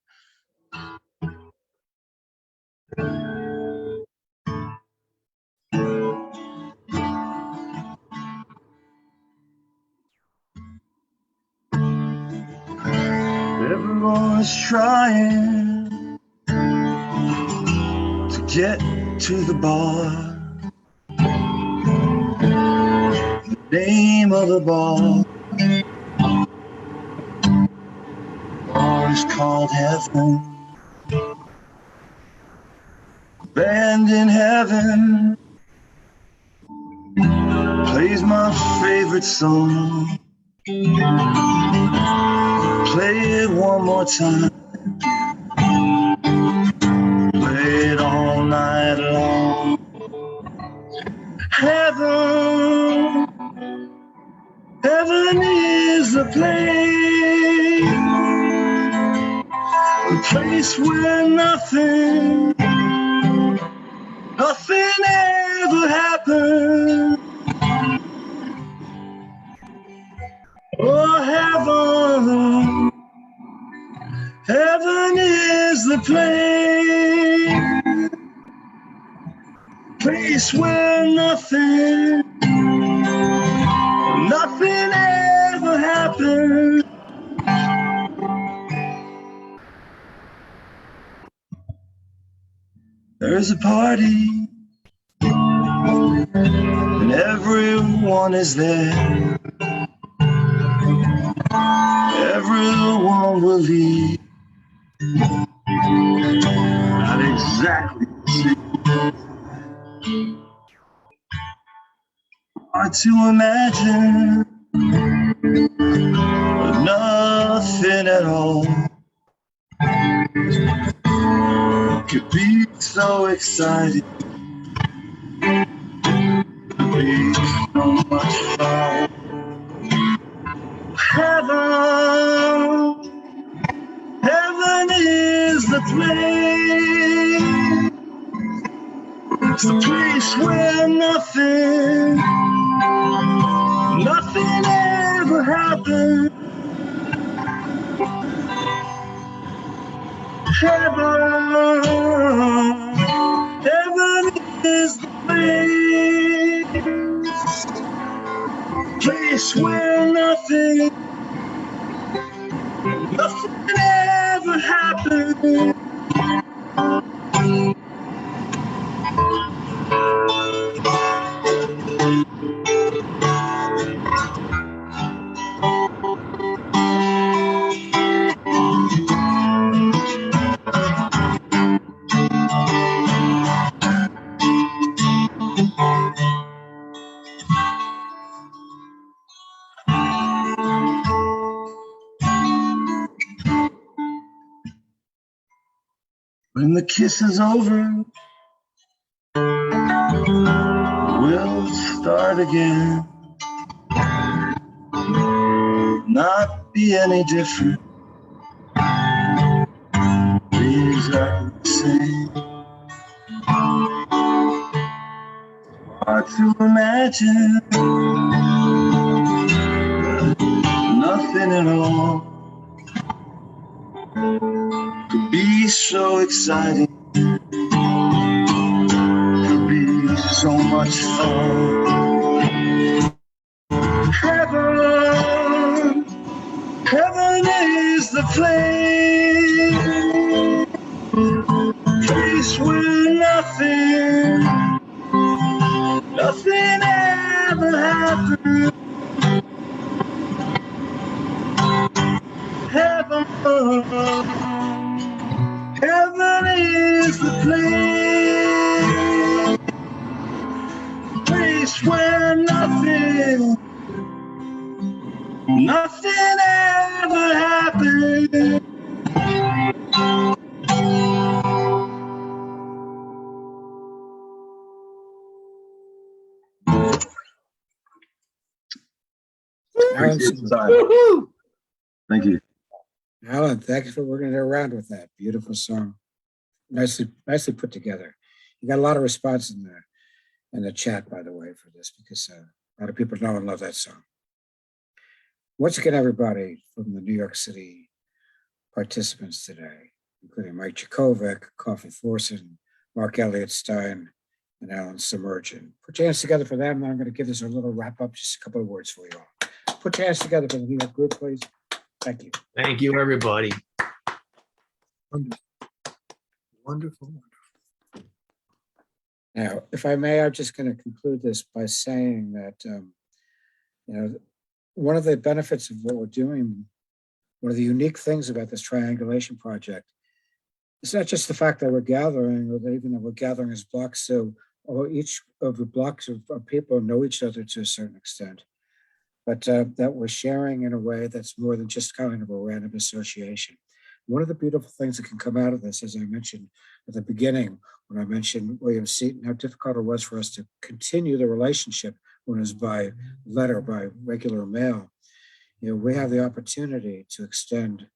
Everyone's trying to get to the bar. The name of the bar is called Heaven. Band in heaven plays my favorite song. Play it one more time. Play it all night long. Heaven, heaven is when nothing ever happened. Oh, heaven, heaven is the place where nothing ever happened. There's a party and everyone is there. Everyone will leave. Not exactly the same. Hard to imagine, but nothing at all could be so exciting. Could be so much fun. Heaven, heaven is the place. It's the place where nothing ever happened. Heaven, heaven is the place where nothing ever happened. When the kiss is over, we'll start again. Not be any different. Be exactly the same. Hard to imagine nothing at all could be so exciting. Could be so much fun. Heaven, heaven is the place where nothing ever happened. Heaven, heaven is the place where nothing ever happened. Alan, Thank you. Alan, thank you for working it around with that beautiful song. Nicely put together. You got a lot of response in the chat, by the way, for this, because a lot of people know and love that song. Once again, everybody from the New York City participants today, including Mike Jurkovic, Kofi Forson, Marc, Ellot, Stein, and Alan Semerdjian. Put your hands together for them, and I'm going to give this a little wrap up, just a couple of words for you all. Put your hands together for the New York group, please. Thank you. Thank you, everybody. Wonderful. Wonderful. Now, if I may, I'm just going to conclude this by saying that, one of the benefits of what we're doing, one of the unique things about this triangulation project, it's not just the fact that we're gathering, or that even that we're gathering as blocks, so each of the blocks of people know each other to a certain extent, but that we're sharing in a way that's more than just kind of a random association. One of the beautiful things that can come out of this, as I mentioned at the beginning, when I mentioned William Seaton, how difficult it was for us to continue the relationship when it was by letter, by regular mail. We have the opportunity to extend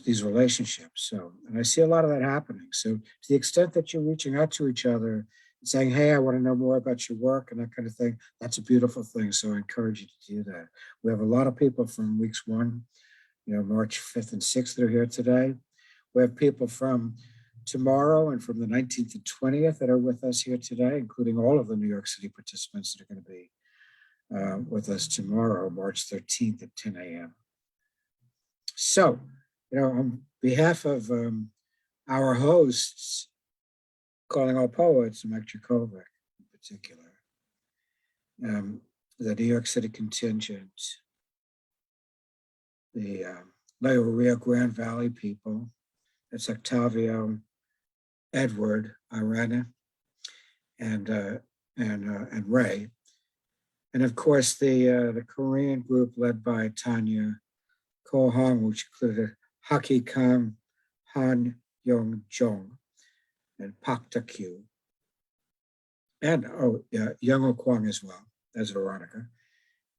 these relationships. So, and I see a lot of that happening. So to the extent that you're reaching out to each other and saying, hey, I want to know more about your work and that kind of thing, that's a beautiful thing. So I encourage you to do that. We have a lot of people from weeks 1, March 5th and 6th that are here today. We have people from tomorrow and from the 19th and 20th that are with us here today, including all of the New York City participants that are going to be with us tomorrow, March 13th at 10 a.m. So, on behalf of our hosts, Calling All Poets, Mike Jurkovic in particular, the New York City contingent, the Rio Grande Valley people, that's Octavio, Edward, Ire'ne, and Ray, and of course the Korean group led by Tanya, Ok Hwang, which included Ok Hwang, Hanyong, Jeong, and Duk-Kyu, and Young Kwang as well as Veronica.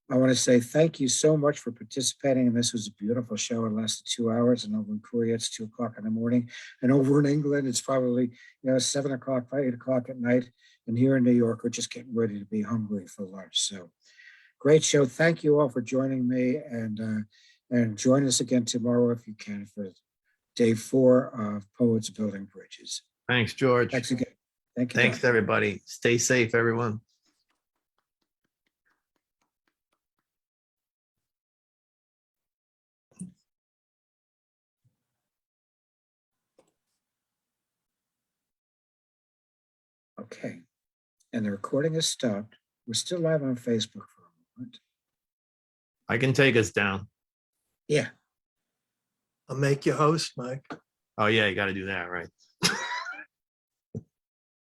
I want to say thank you so much for participating, and this was a beautiful show. It lasted 2 hours, and over in Korea it's 2 o'clock in the morning, and over in England it's probably 7 o'clock, 8 o'clock at night, and here in New York we're just getting ready to be hungry for lunch. So great show. Thank you all for joining me, and join us again tomorrow if you can for day 4 of Poets Building Bridges. Thanks, George. Thanks again. Thank you. Thanks, everybody. Stay safe, everyone. Okay. And the recording has stopped. We're still live on Facebook for a moment. I can take us down. Yeah. I'll make you host, Mike. Oh, yeah, you got to do that, right?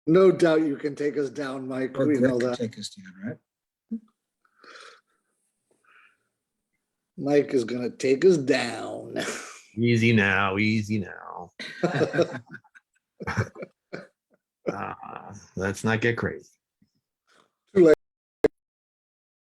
No doubt you can take us down, Mike. Or We Greg know can that. take us down, right? Mike is going to take us down. Easy now, easy now. Let's not get crazy.